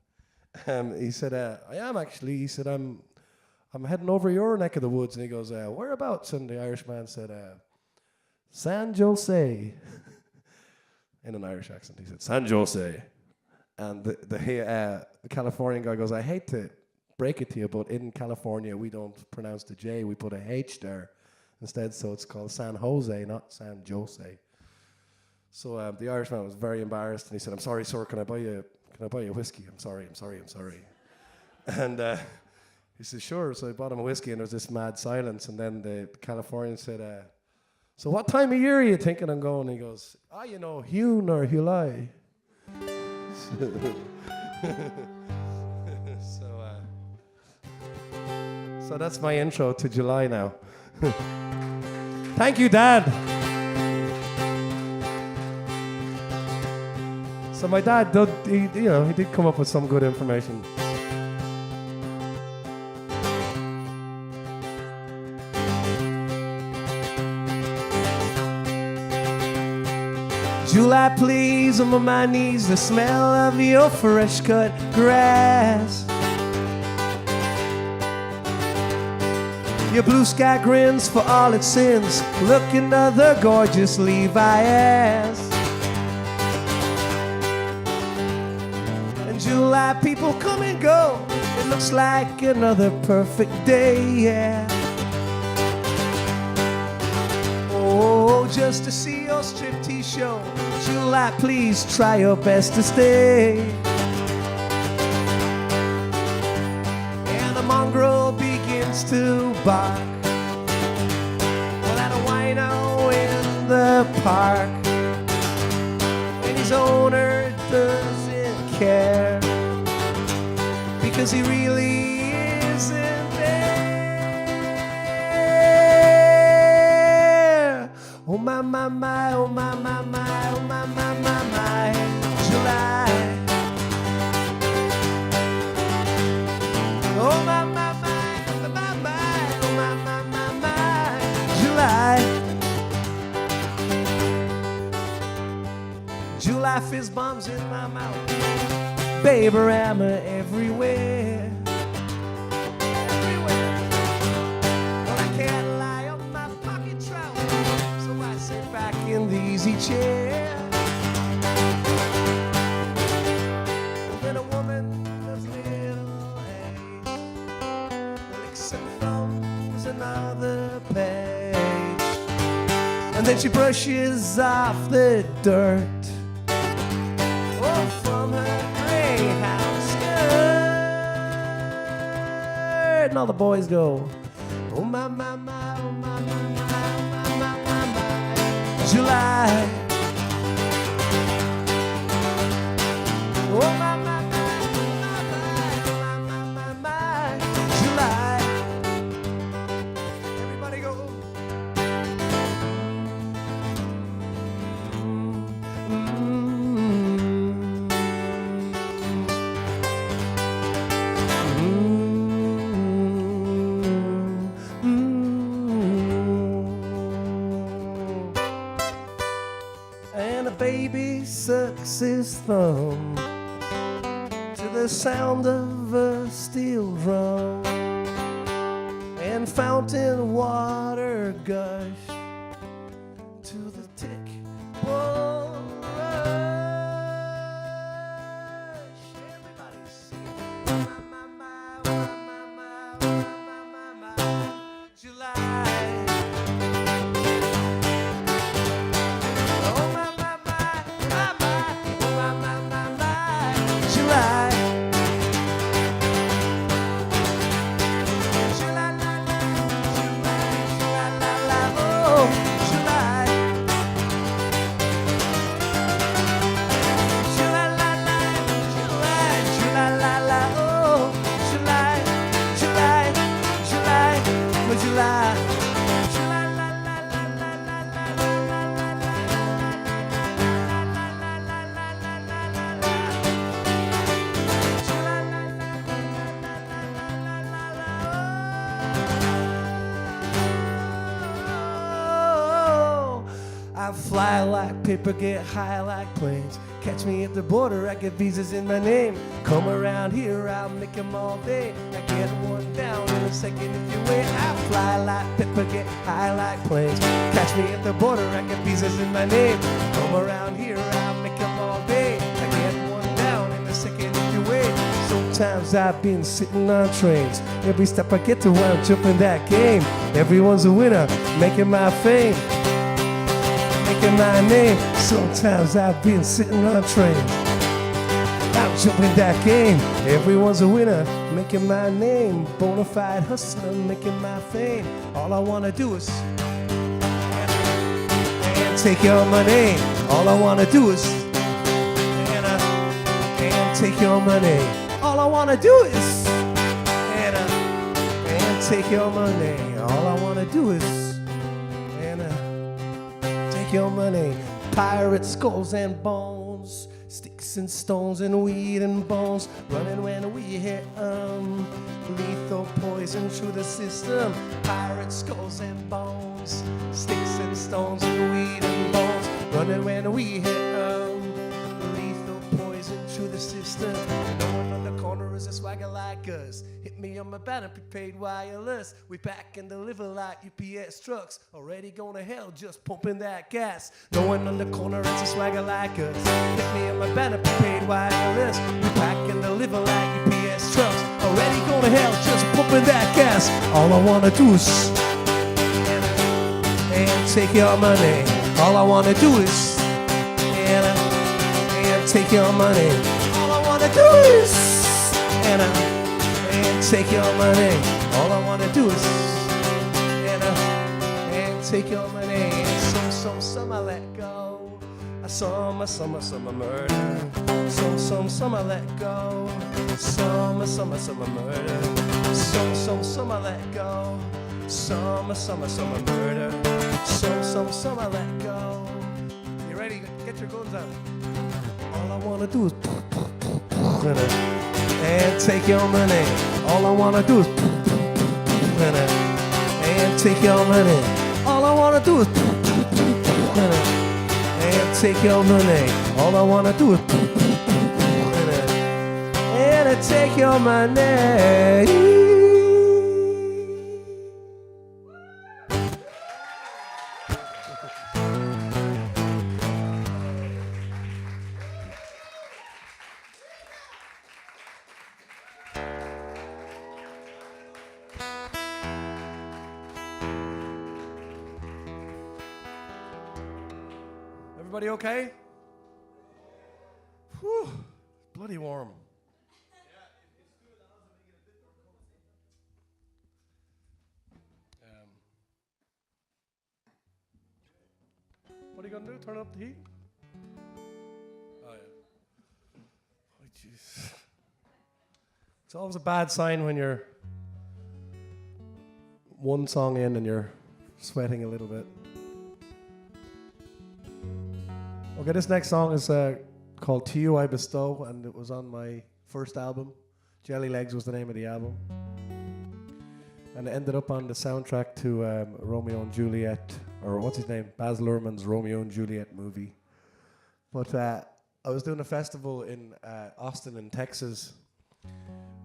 He said, I am actually. He said, I'm heading over your neck of the woods. And he goes, whereabouts? And the Irishman said, San Jose. In an Irish accent, he said, San Jose. And the Californian guy goes, I hate to break it to you, but in California, we don't pronounce the J, we put a H there instead, so it's called San Jose, not San Jose. So the Irishman was very embarrassed, and he said, I'm sorry, sir, can I buy you whiskey? I'm sorry. And he said, sure. So I bought him a whiskey, and there was this mad silence, and then the Californian said, so what time of year are you thinking I'm going? And he goes, you know, Hune or July. So that's my intro to July now. Thank you, Dad. So my dad, he did come up with some good information. July, please, I'm on my knees, the smell of your fresh cut grass. Your blue sky grins for all its sins. Look another gorgeous Levi ass. And July people come and go. It looks like another perfect day, yeah. Oh, just to see your striptease show. July, please try your best to stay. And the mongrel begins to bark. Well, at a wino in the park. And his owner doesn't care. Because he really isn't there. Oh my, my, my, oh my, my, my, oh my, my, my, my, July. Oh my, my, my, oh my, my, oh my, my, my, my, July. July fizz bombs in my mouth. Baby-rama everywhere. Everywhere. Well, I can't lie on my pocket trousers, so I sit back in the easy chair. And then a woman does little age, licks and throws another page. And then she brushes off the dirt and all the boys go. Oh my, my, my, oh my, my, my, my, my, my, July. Oh my, my, my, July. Everybody go. And a baby sucks his thumb to the sound of a steel drum, and fountain water gush to the tick whoa rush. Everybody sing. My, July. I fly like paper, get high like planes. Catch me at the border, I get visas in my name. Come around here, I'll make them all day. I get one down in a second if you wait. I fly like paper, get high like planes. Catch me at the border, I get visas in my name. Come around here, I'll make them all day. I get one down in a second if you wait. Sometimes I've been sitting on trains. Every step I get to, I'm jumping that game. Everyone's a winner, making my fame, making my name. Sometimes I've been sitting on trains. I'm jumping that game. Everyone's a winner, making my name. Bonafide hustler, making my fame. All I wanna do is and take your money. All I wanna do is and take your money. All I wanna do is and take your money. All I wanna do is take your money. Pirate skulls and bones, sticks and stones and weed and bones, running when we hit lethal poison through the system. Pirate skulls and bones, sticks and stones and weed and bones, running when we hit lethal poison through the system. No one on the corner is a swagger like us. Hit me on my banner, prepaid wireless. We pack and deliver like UPS trucks. Already going to hell, just pumping that gas. No one on the corner is a swagger like us. Hit me on my banner, prepaid wireless. We pack and deliver like UPS trucks. Already going to hell, just pumping that gas. All I want to do is and take your money. All I want to do is and take your money. All I want to do is and take your money. All I want to do is and take your money. Some I let go. Some murder. Some I let go. Some murder. Some I let go. Some murder. Some I let go. You ready? Get your guns out. All I wanna do is and take your money. All I wanna do is and take your money. All I wanna do is and take your money. All I wanna do is and take your money. Everybody okay? Whew, bloody warm. turn up the heat? Oh, yeah. Oh, jeez. It's always a bad sign when you're one song in and you're sweating a little bit. Okay, this next song is called To You I Bestow, and it was on my first album. Jelly Legs was the name of the album. And it ended up on the soundtrack to Romeo and Juliet, or what's his name? Baz Luhrmann's Romeo and Juliet movie. But I was doing a festival in Austin in Texas.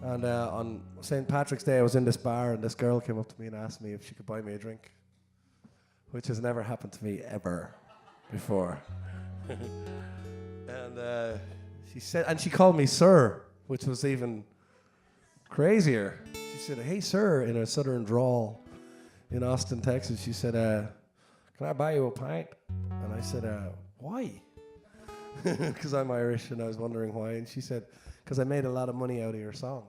And on St. Patrick's Day, I was in this bar, and this girl came up to me and asked me if she could buy me a drink, which has never happened to me ever before. And she said, and she called me sir, which was even crazier. She said, "Hey, sir," in a southern drawl in Austin, Texas. She said, "Can I buy you a pint?" And I said, "Why?" Because I'm Irish, and I was wondering why. And she said, "Because I made a lot of money out of your song."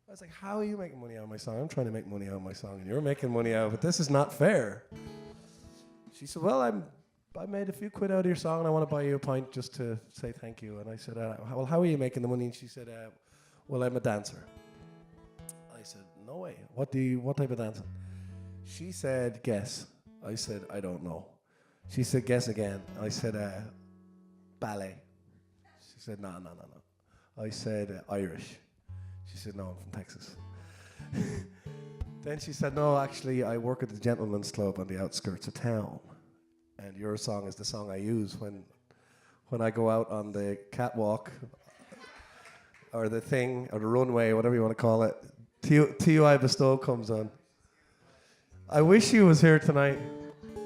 I was like, "How are you making money out of my song? I'm trying to make money out of my song, and you're making money out of it. This is not fair." She said, "Well, I made a few quid out of your song, and I want to buy you a pint just to say thank you." And I said, "Well, how are you making the money?" And she said, "Well, I'm a dancer." I said, "No way. What type of dancing?" She said, "Guess." I said, "I don't know." She said, "Guess again." I said, "Ballet." She said, No. I said, "Irish." She said, "No, I'm from Texas." Then she said, "No, actually, I work at the Gentleman's Club on the outskirts of town. And your song is the song I use when I go out on the catwalk or the thing or the runway, whatever you want to call it. To You I Bestow comes on." I wish she was here tonight.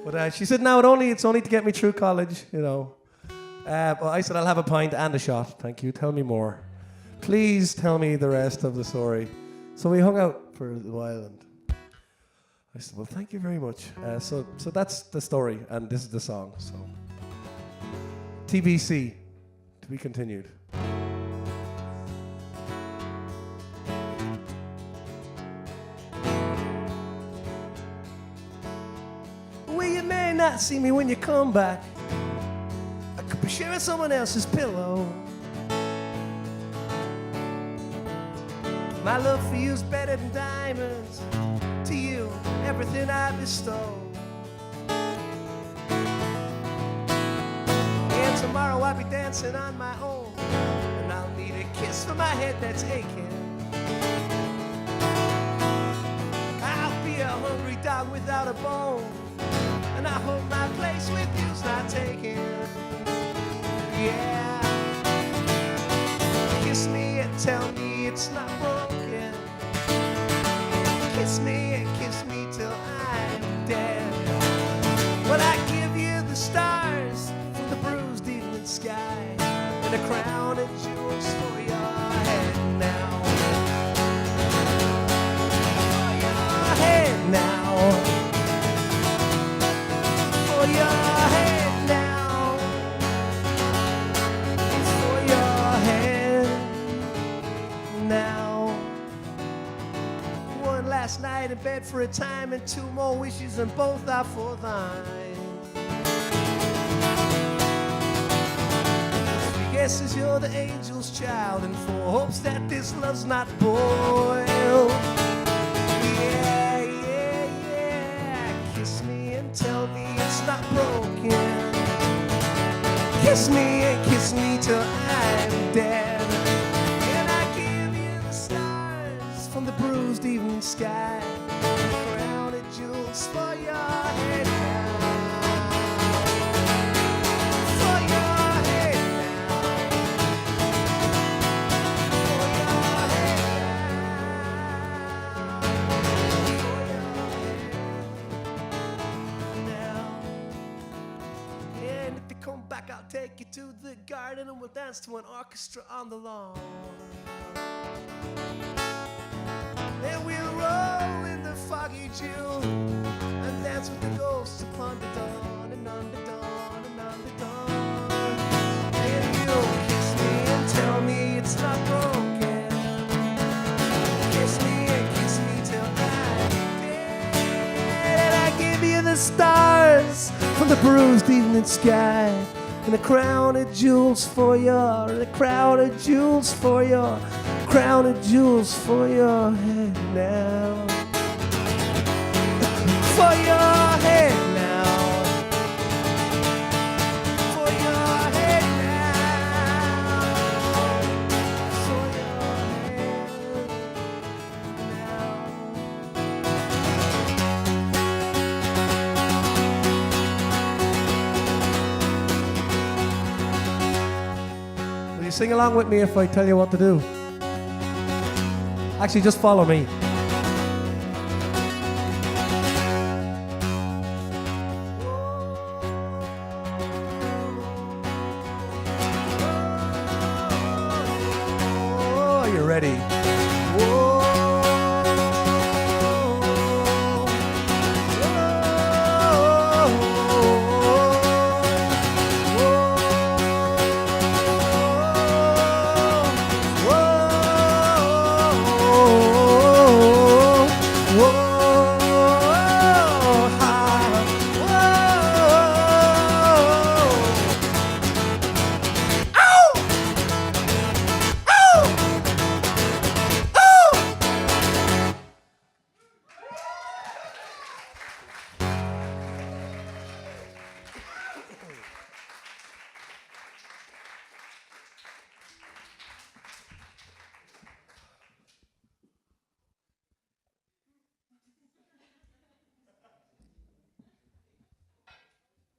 But she said, "No, it's only to get me through college, you know." But I said, "I'll have a pint and a shot. Thank you. Tell me more. Please tell me the rest of the story." So we hung out for a while, and I said, "Well, thank you very much." So that's the story, and this is the song. So TBC, to be continued. Well, you may not see me when you come back. I could be sharing someone else's pillow. My love for you is better than diamonds. To you, everything I bestow. And tomorrow I'll be dancing on my own, and I'll need a kiss for my head that's aching. I'll be a hungry dog without a bone, and I hope my place with you's not taken. Yeah. Kiss me and tell me it's not broken. Kiss me and kiss me till I'm dead. Well, I give you the stars from the bruised evening sky, and a crown of jewels for your head now. For your head now. For your head now. It's for your head now. One last night in bed for a time, and two more wishes, and both are for thine. Three guesses you're the angel's child, and four hopes that this love's not boiled. Yeah. Kiss me and tell me it's not broken. Kiss me and kiss me till I'm dead. And I give you the stars from the bruised evening sky, crown of jewels for your head now. For your head now. For your head now. For your head now. And if you come back, I'll take you to the garden, and we'll dance to an orchestra on the lawn. And we'll roll in the foggy dew and dance with the ghosts upon the dawn and on the dawn and on the dawn. And you'll kiss me and tell me it's not broken. Kiss me and kiss me till I'm dead. And I give you the stars from the bruised evening sky, and a crown of jewels for you, and a crown of jewels for you, crown of jewels for your head now, for your head now, for your head now, for your head now. Will you sing along with me if I tell you what to do? Actually, just follow me. Oh, you're ready.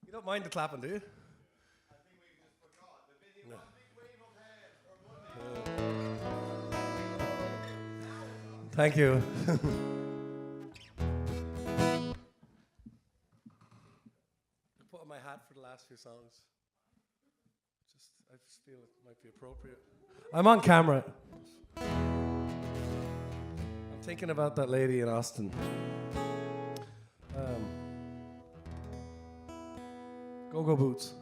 You don't mind the clapping, do you? I think we just forgot. No. Thank you. Put on my hat for the last few songs. I just feel it might be appropriate. I'm on camera. I'm thinking about that lady in Austin. Go-go boots.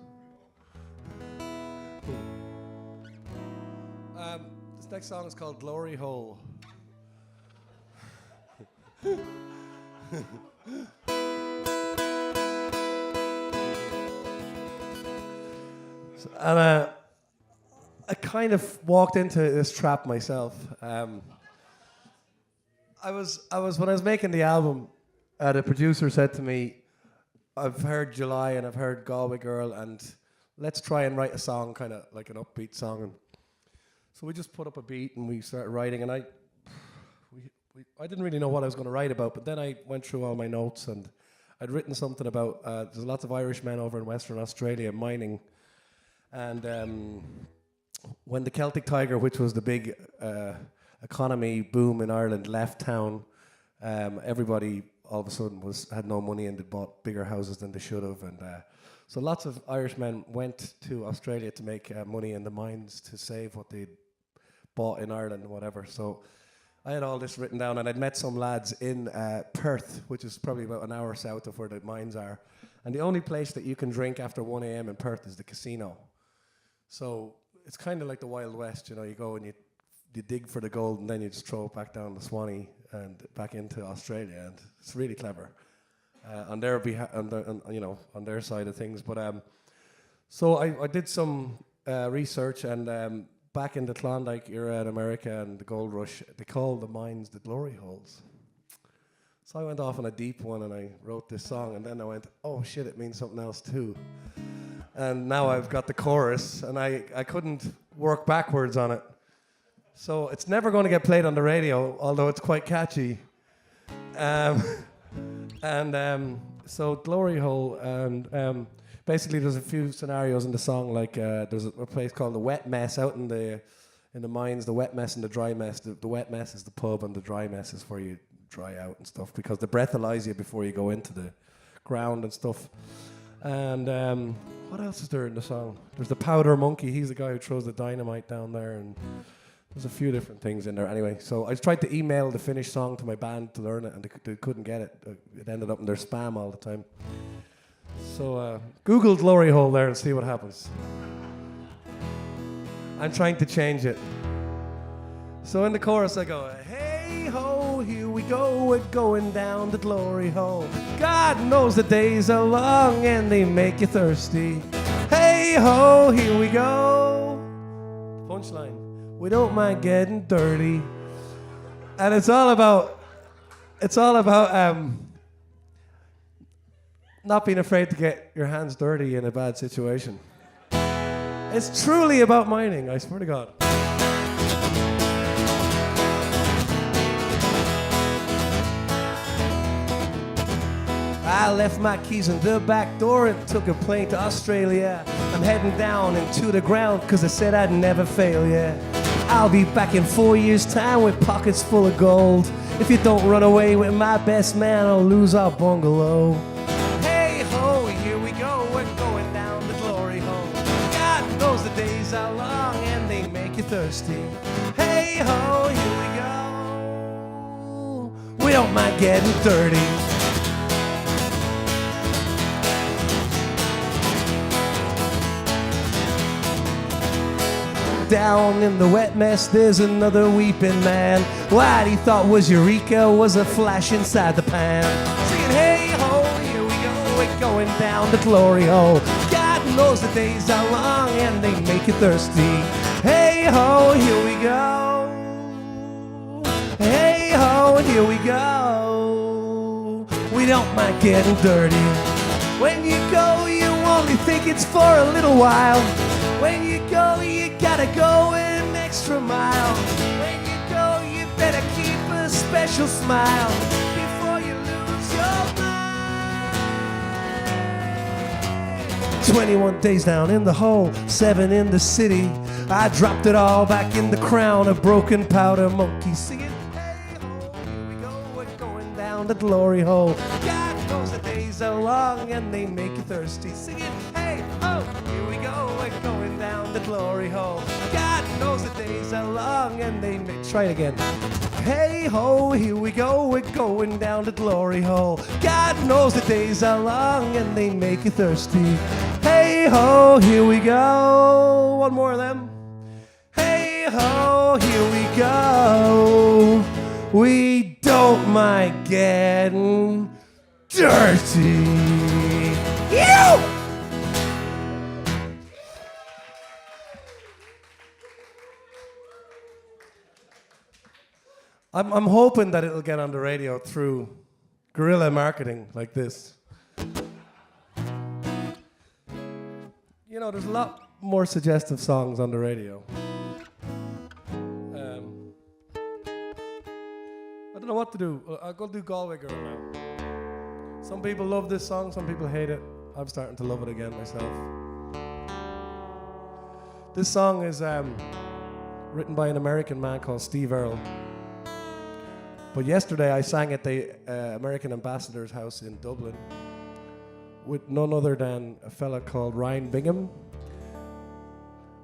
This next song is called Glory Hole. And I kind of walked into this trap myself. I was when I was making the album, the producer said to me, I've heard July and I've heard Galway Girl, and let's try and write a song, kind of like an upbeat song. And so we just put up a beat and we started writing, and I didn't really know what I was going to write about, but then I went through all my notes, and I'd written something about there's lots of Irish men over in Western Australia mining, and when the Celtic Tiger, which was the big economy boom in Ireland, left town, everybody all of a sudden had no money and they bought bigger houses than they should have, and so lots of Irishmen went to Australia to make money in the mines to save what they'd bought in Ireland and whatever. So I had all this written down, and I'd met some lads in Perth, which is probably about an hour south of where the mines are, and the only place that you can drink after 1 a.m. in Perth is the casino. So it's kind of like the Wild West, you know, you go and you dig for the gold and then you just throw it back down the Swanee and back into Australia, and it's really clever on their on their side of things. But so I did some research, and back in the Klondike era in America and the gold rush, they called the mines the glory holes. So I went off on a deep one and I wrote this song, and then I went, oh shit, it means something else too. And now I've got the chorus, and I couldn't work backwards on it. So it's never going to get played on the radio, although it's quite catchy. So Glory Hole, and basically there's a few scenarios in the song, like there's a place called the Wet Mess out in the mines, the wet mess and the dry mess. The wet mess is the pub, and the dry mess is where you dry out and stuff, because the breathalyze you before you go into the ground and stuff. And what else is there in the song? There's the Powder Monkey. He's the guy who throws the dynamite down there, and there's a few different things in there. Anyway, so I tried to email the finished song to my band to learn it, and they couldn't get it. It ended up in their spam all the time. So Google Glory Hole there and see what happens. I'm trying to change it. So in the chorus I go, hey ho, here we we go, we're going down the glory hole. God knows the days are long and they make you thirsty. Hey ho, here we go. Punchline, we don't mind getting dirty. And it's all about not being afraid to get your hands dirty in a bad situation. It's truly about mining, I swear to God. I left my keys in the back door and took a plane to Australia. I'm heading down into the ground cause I said I'd never fail, yeah. I'll be back in 4 years' time with pockets full of gold. If you don't run away with my best man, I'll lose our bungalow. Hey ho, here we go, we're going down the glory hole. God knows the days are long and they make you thirsty. Hey ho, here we go. We don't mind getting dirty. Down in the wet mess, there's another weeping man. What he thought was Eureka was a flash inside the pan. Singing, hey ho, here we go, we're going down the glory hole. God knows the days are long and they make you thirsty. Hey ho, here we go. Hey ho, here we go. We don't mind getting dirty. When you go, you only think it's for a little while. When you go, you gotta go an extra mile. When you go, you better keep a special smile before you lose your mind. 21 days down in the hole, 7 in the city. I dropped it all back in the crown, a broken powder monkey singing, hey ho, here we go, we're going down the glory hole. God knows the days are long and they make you thirsty. Singing, hey ho, here we go, we're going down the glory hole. God knows the days are long and they make... Try it again. Hey ho, here we go, we're going down the glory hole. God knows the days are long and they make you thirsty. Hey ho, here we go. One more of them. Hey ho, here we go. We don't mind getting dirty. You! I'm hoping that it'll get on the radio through guerrilla marketing like this. You know, there's a lot more suggestive songs on the radio. I don't know what to do. I'll go do Galway Girl now. Some people love this song, some people hate it. I'm starting to love it again myself. This song is written by an American man called Steve Earle. But yesterday I sang at the American Ambassador's house in Dublin with none other than a fella called Ryan Bingham.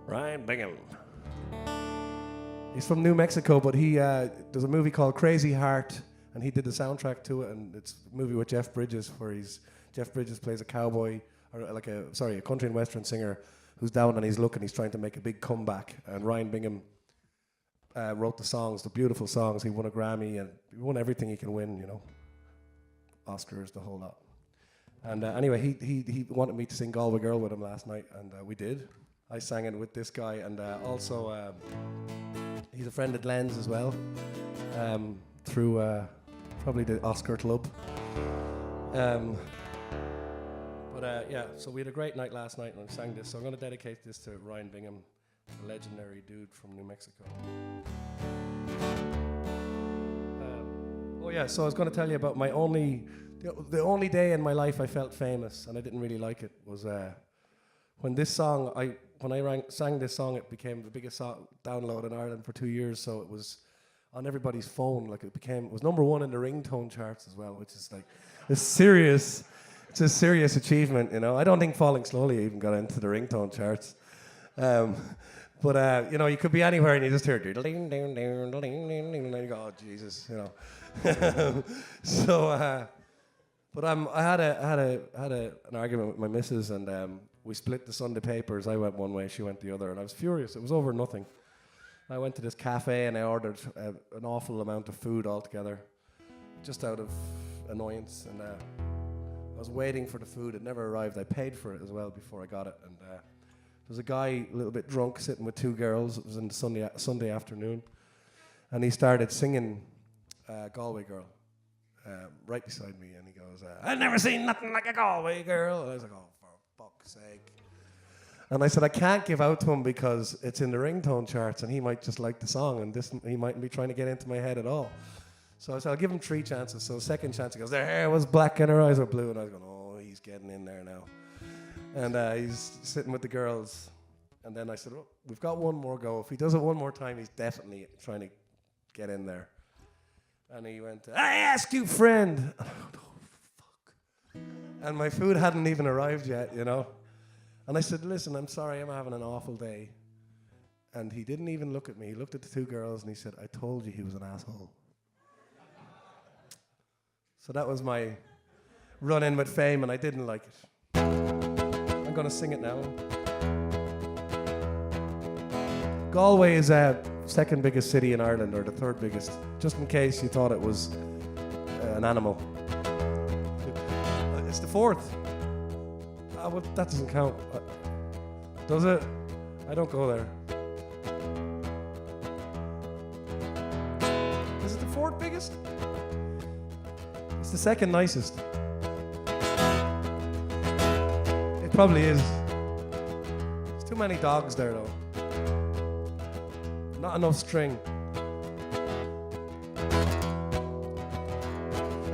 Ryan Bingham. He's from New Mexico, but he there's a movie called Crazy Heart, and he did the soundtrack to it, and it's a movie with Jeff Bridges where Jeff Bridges plays a cowboy, or a country and western singer who's down on his luck and he's trying to make a big comeback, and Ryan Bingham wrote the songs, the beautiful songs. He won a Grammy and he won everything he can win, you know. Oscars, the whole lot. And anyway, he wanted me to sing Galway Girl with him last night, and we did. I sang it with this guy, and also he's a friend at Len's as well, through probably the Oscar Club. Yeah, so we had a great night last night and I sang this, so I'm going to dedicate this to Ryan Bingham, a legendary dude from New Mexico. So I was going to tell you about the only day in my life I felt famous, and I didn't really like it, was when I sang this song, it became the biggest song download in Ireland for 2 years, so it was on everybody's phone. Like it was number one in the ringtone charts as well, which is like it's a serious achievement, you know. I don't think Falling Slowly even got into the ringtone charts. But you know, you could be anywhere and you just hear ding ding ding ding ding, and you go, oh Jesus, you know. But I had an argument with my missus, and we split the Sunday papers. I went one way, she went the other, and I was furious. It was over nothing. I went to this cafe and I ordered an awful amount of food altogether. just out of annoyance, and I was waiting for the food. It never arrived. I paid for it as well before I got it, and there was a guy a little bit drunk sitting with two girls. It was in the Sunday afternoon, and he started singing Galway Girl right beside me, and he goes, "I've never seen nothing like a Galway Girl." And I was like, "Oh, for fuck's sake." And I said, I can't give out to him because it's in the ringtone charts and he might just like the song and he mightn't be trying to get into my head at all. So I said, I'll give him 3 chances. So the second chance, he goes, their hair was black and her eyes were blue. And I was going, oh, he's getting in there now. And he's sitting with the girls. And then I said, oh, we've got one more go. If he does it one more time, he's definitely trying to get in there. And he went, I ask you, friend. And I went, oh, fuck. And my food hadn't even arrived yet, you know. And I said, listen, I'm sorry, I'm having an awful day. And he didn't even look at me. He looked at the 2 girls and he said, I told you he was an asshole. So that was my run-in with fame, and I didn't like it. I'm going to sing it now. Galway is the 2nd biggest city in Ireland, or the 3rd biggest, just in case you thought it was an animal. It's the 4th. Well, that doesn't count. Does it? I don't go there. Is it the 4th biggest? It's the 2nd nicest. It probably is. There's too many dogs there, though. Not enough string.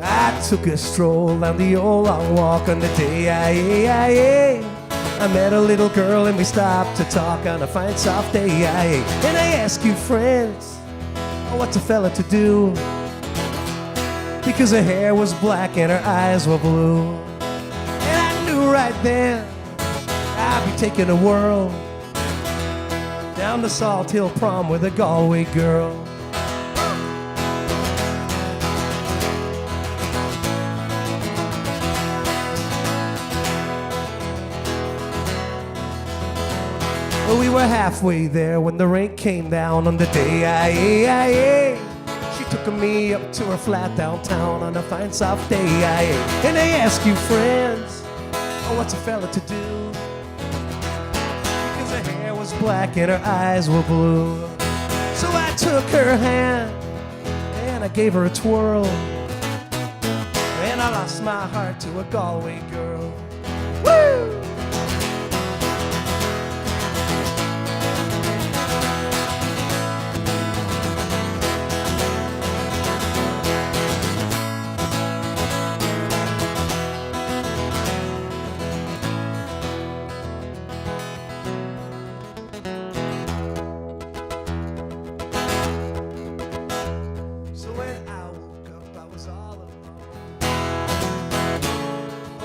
I took a stroll down the old long walk on the day I met a little girl and we stopped to talk on a fine soft day. And I asked you, friends, oh, what's a fella to do? Because her hair was black and her eyes were blue. And I knew right then I'd be taking a whirl down the Salt Hill prom with a Galway girl. We were halfway there when the rain came down on the day she took me up to her flat downtown on a fine soft day. And I asked you, friends, oh, what's a fella to do? Because her hair was black and her eyes were blue. So I took her hand and I gave her a twirl, and I lost my heart to a Galway girl. Woo!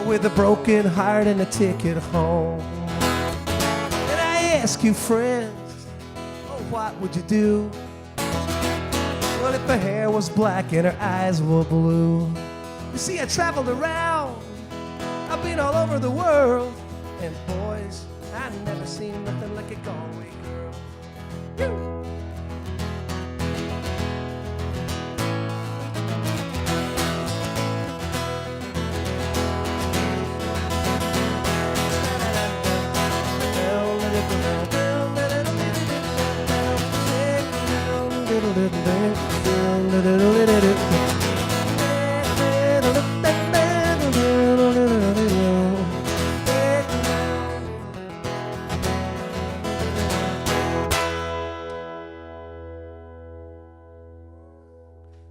With a broken heart and a ticket home. And I ask you, friends, oh, what would you do? Well, if her hair was black and her eyes were blue. You see, I traveled around, I've been all over the world, and boys, I never seen nothing like a Galway girl. Woo!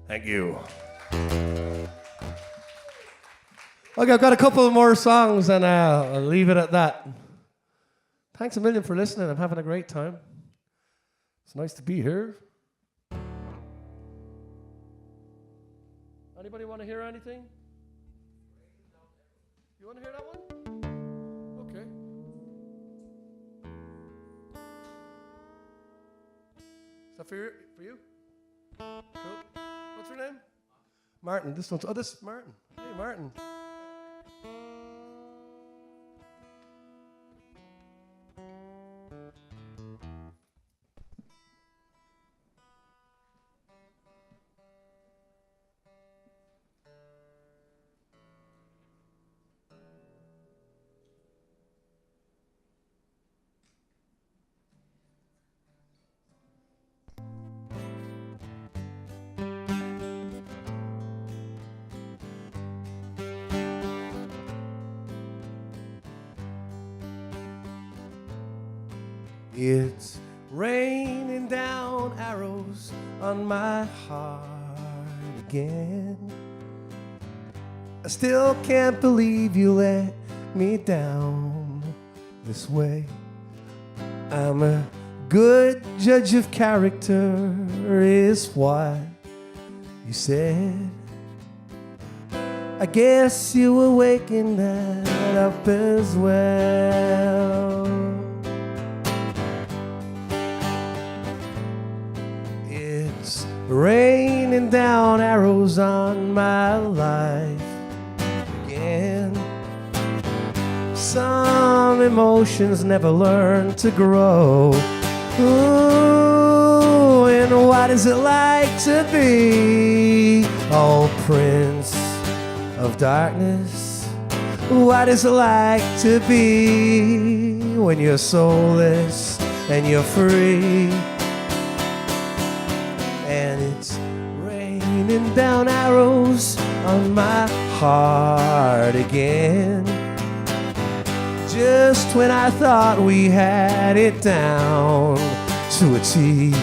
Thank you. Okay, I've got a couple more songs and I'll leave it at that. Thanks a million for listening. I'm having a great time. It's nice to be here. Anybody want to hear anything? You want to hear that one? Okay. Is that for you? Cool. What's your name? Martin. This one's, this is Martin. Hey, Martin. It's raining down arrows on my heart again. I still can't believe you let me down this way. I'm a good judge of character, is what you said. I guess you were waking that up as well. It's raining down arrows on my life again. Some emotions never learn to grow. Ooh, and what is it like to be, oh Prince of Darkness? What is it like to be when you're soulless and you're free? And it's raining down arrows on my heart again. Just when I thought we had it down to a T,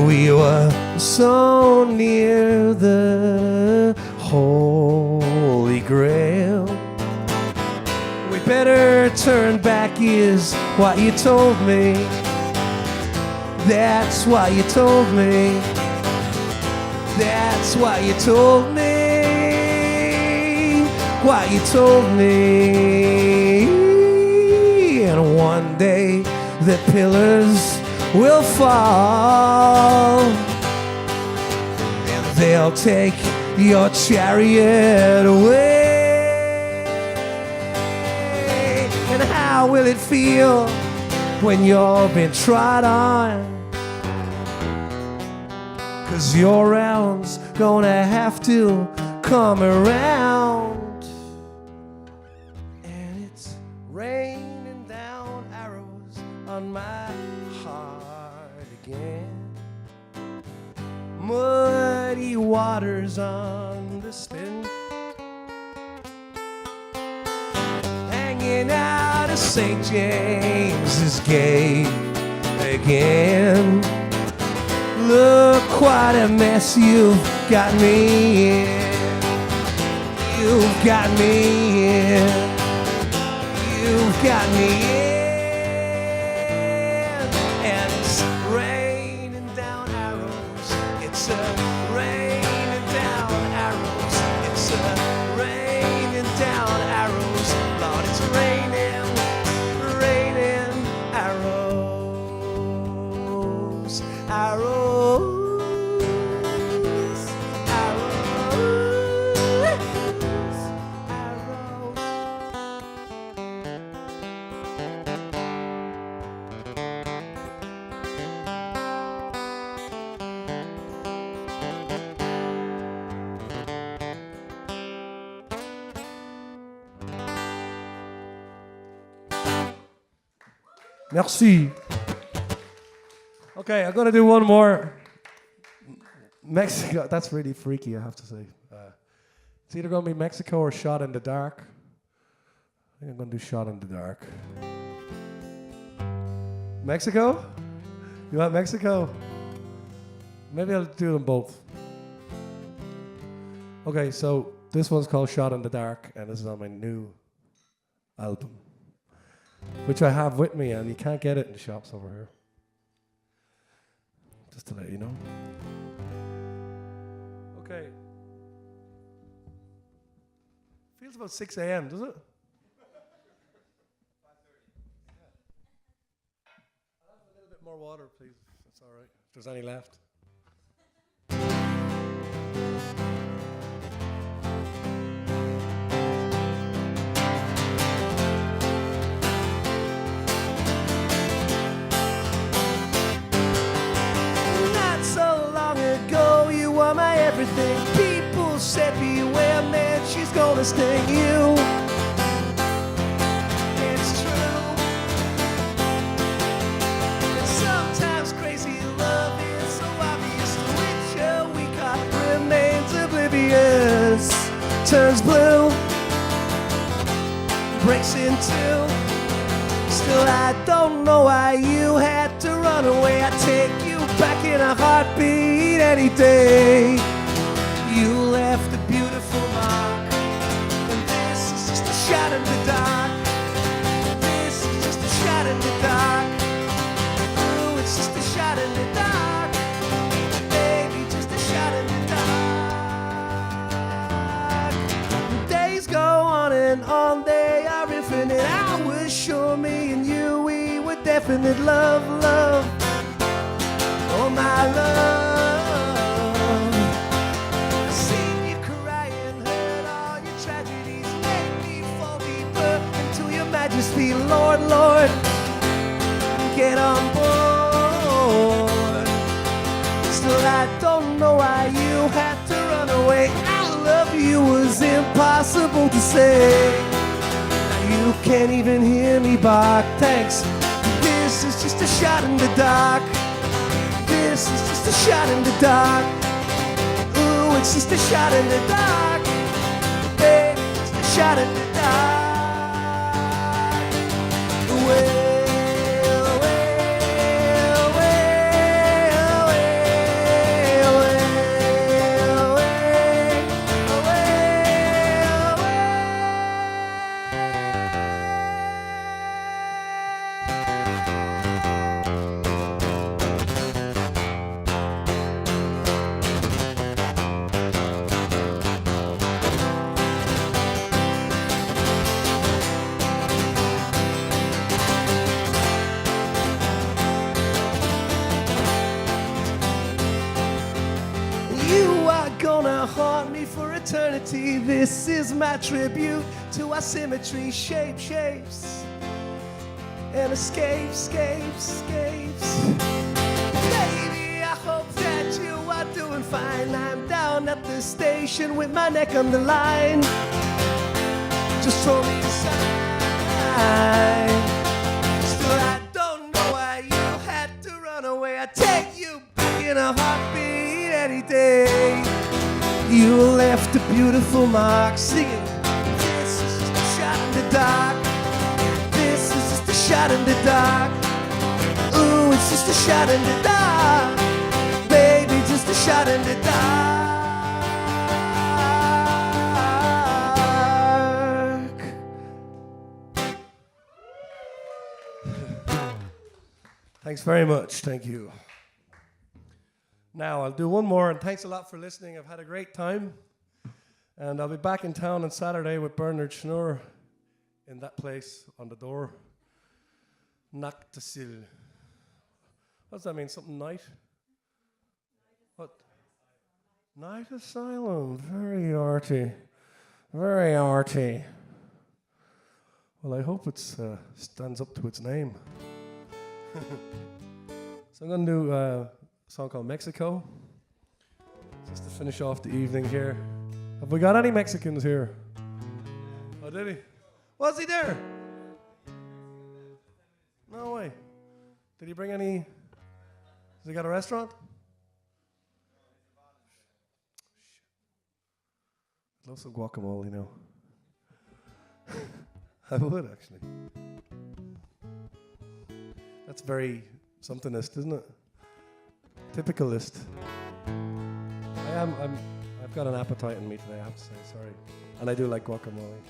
we were so near the Holy Grail. We better turn back is what you told me. That's what you told me. That's what you told me. What you told me. And one day the pillars will fall, and they'll take your chariot away. And how will it feel when you've been trod on? 'Cause your round's gonna have to come around. And it's raining down arrows on my heart again. Muddy waters on the spin, hanging out of St. James's Gate again. Look what a mess you've got me in. You've got me in. You've got me in. And it's raining down arrows. It's a raining down arrows. It's a raining down arrows. Lord, it's raining, raining arrows. Arrows. Merci. Okay, I'm gonna do one more. Mexico, that's really freaky, I have to say. It's either gonna be Mexico or Shot in the Dark. I think I'm gonna do Shot in the Dark. Mexico? You want Mexico? Maybe I'll do them both. Okay, so this one's called Shot in the Dark, and this is on my new album, which I have with me, and you can't get it in the shops over here. Just to let you know. Okay. Feels about 6 a.m., does it? 5:30. Yeah. I'll have a little bit more water, please, if that's all right. If there's any left. My everything. People said beware, man, she's gonna sting you. It's true. And sometimes crazy love is so obvious. The richer we got remains oblivious. Turns blue, breaks in two, Still, I don't know why you had to run away. I'd take you back in a heartbeat any day. You left a beautiful mark, and this is just a shot in the dark. This is just a shot in the dark. Ooh, it's just a shot in the dark. Baby, just a shot in the dark. Days go on and on, they are infinite. Hours sure me and you, we were definite. Love, love, oh my love. Majesty, Lord, Lord, get on board. Still, I don't know why you had to run away. I love you was impossible to say. Now you can't even hear me bark. Thanks. This is just a shot in the dark. This is just a shot in the dark. Ooh, it's just a shot in the dark. Baby, just a shot in the dark. Eternity, this is my tribute to our symmetry, shape, shapes, and escapes. Baby, I hope that you are doing fine. I'm down at the station with my neck on the line. Just throw me a sign. Still, I don't know why you had to run away. I'd take you back in a heartbeat any day. You left a beautiful mark, singing. This is just a shot in the dark. This is just a shot in the dark. Ooh, it's just a shot in the dark. Baby, just a shot in the dark. Thanks very much. Thank you. Now, I'll do one more, and thanks a lot for listening. I've had a great time, and I'll be back in town on Saturday with Bernard Schnurr in that place on the door. Nachtasil. What does that mean? Something night? What? Night Asylum. Very arty. Very arty. Well, I hope it stands up to its name. So I'm going to do a song called Mexico, just to finish off the evening here. Have we got any Mexicans here? Oh, did he? Was he there? No way. Did he bring any? Has he got a restaurant? I'd love some guacamole, you know. I would, actually. That's very somethingist, isn't it? Typicalist. I've got an appetite in me today, I have to say, sorry. And I do like guacamole.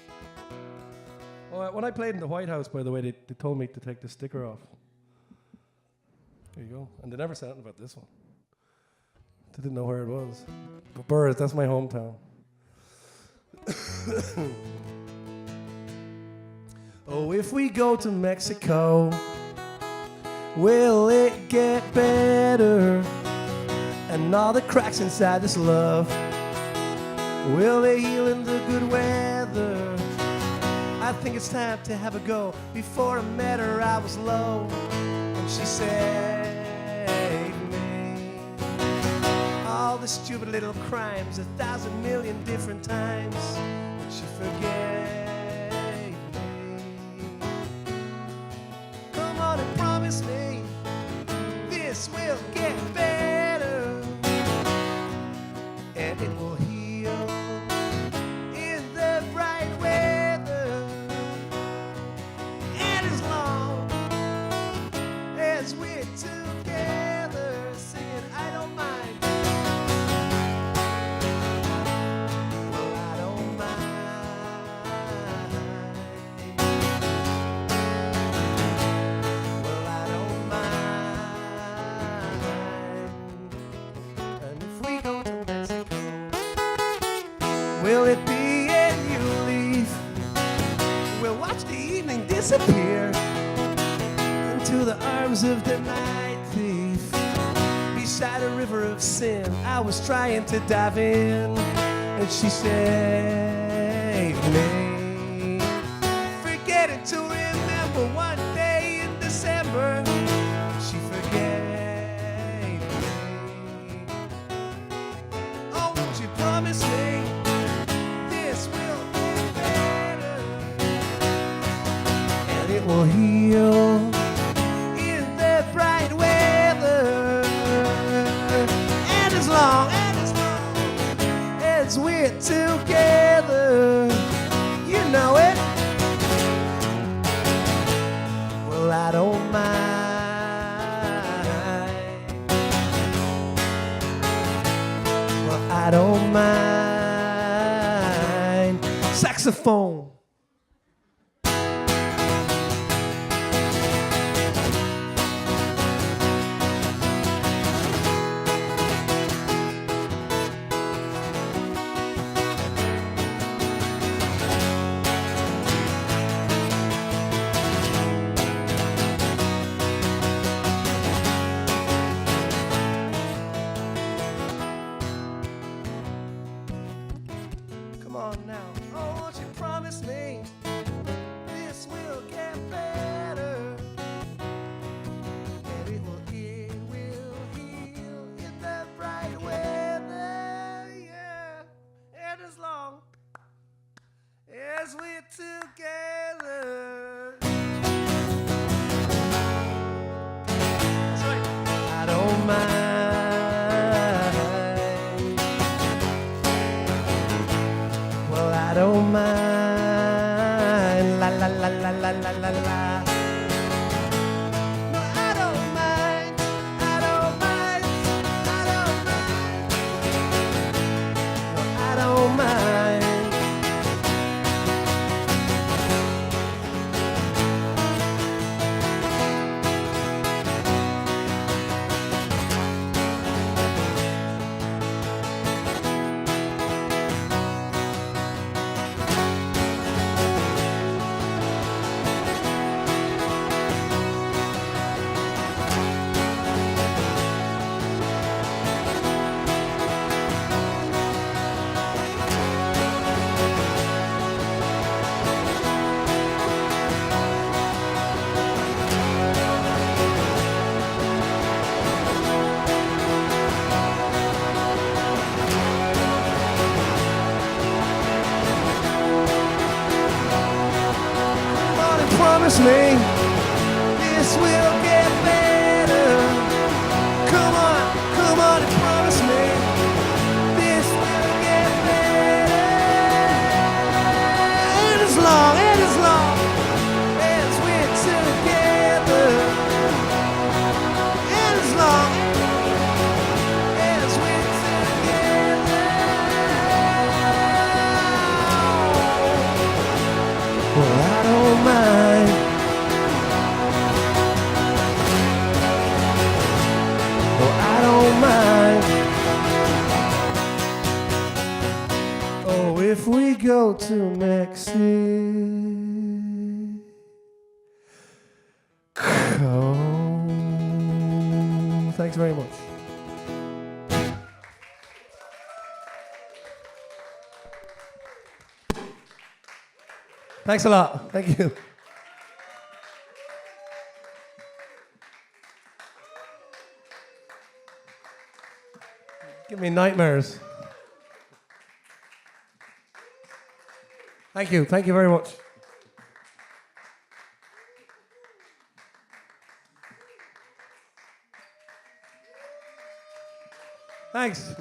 Well, when I played in the White House, by the way, they told me to take the sticker off. There you go. And they never said anything about this one. They didn't know where it was. But Burrs, that's my hometown. Oh, if we go to Mexico, will it get better? And all the cracks inside this love, will they heal in the good weather? I think it's time to have a go. Before I met her, I was low, and she saved me. All the stupid little crimes, 1,000 million different times, and she forgave me. Come on and promise me this will get better, and it will heal in the bright weather. And as long Will it be a new leaf? We'll watch the evening disappear into the arms of the night thief. Beside a river of sin, I was trying to dive in, and she saved me. Forgetting to remember one day in December, she forgave me. Oh, won't you promise me this will get better, and it will heal in the bright weather, and as long as we're together, you know it. Well, I don't mind. Well, I don't mind. Saxophone. Come on now. Oh, won't you promise me this will get better, and it will heal in the bright weather, yeah. And as long as we're together, that's right. I don't mind. I don't mind, la la la la la la la la. No, I don't mind, I don't mind, I don't mind. No, I don't mind. Promise me this will get better. Come on and promise me this will get better. And as long as we're together, and as long as we're together, well, I don't mind. Oh, if we go to Mexico, thanks very much. Thanks a lot. Thank you. Give me nightmares. Thank you. Thank you very much. Thanks.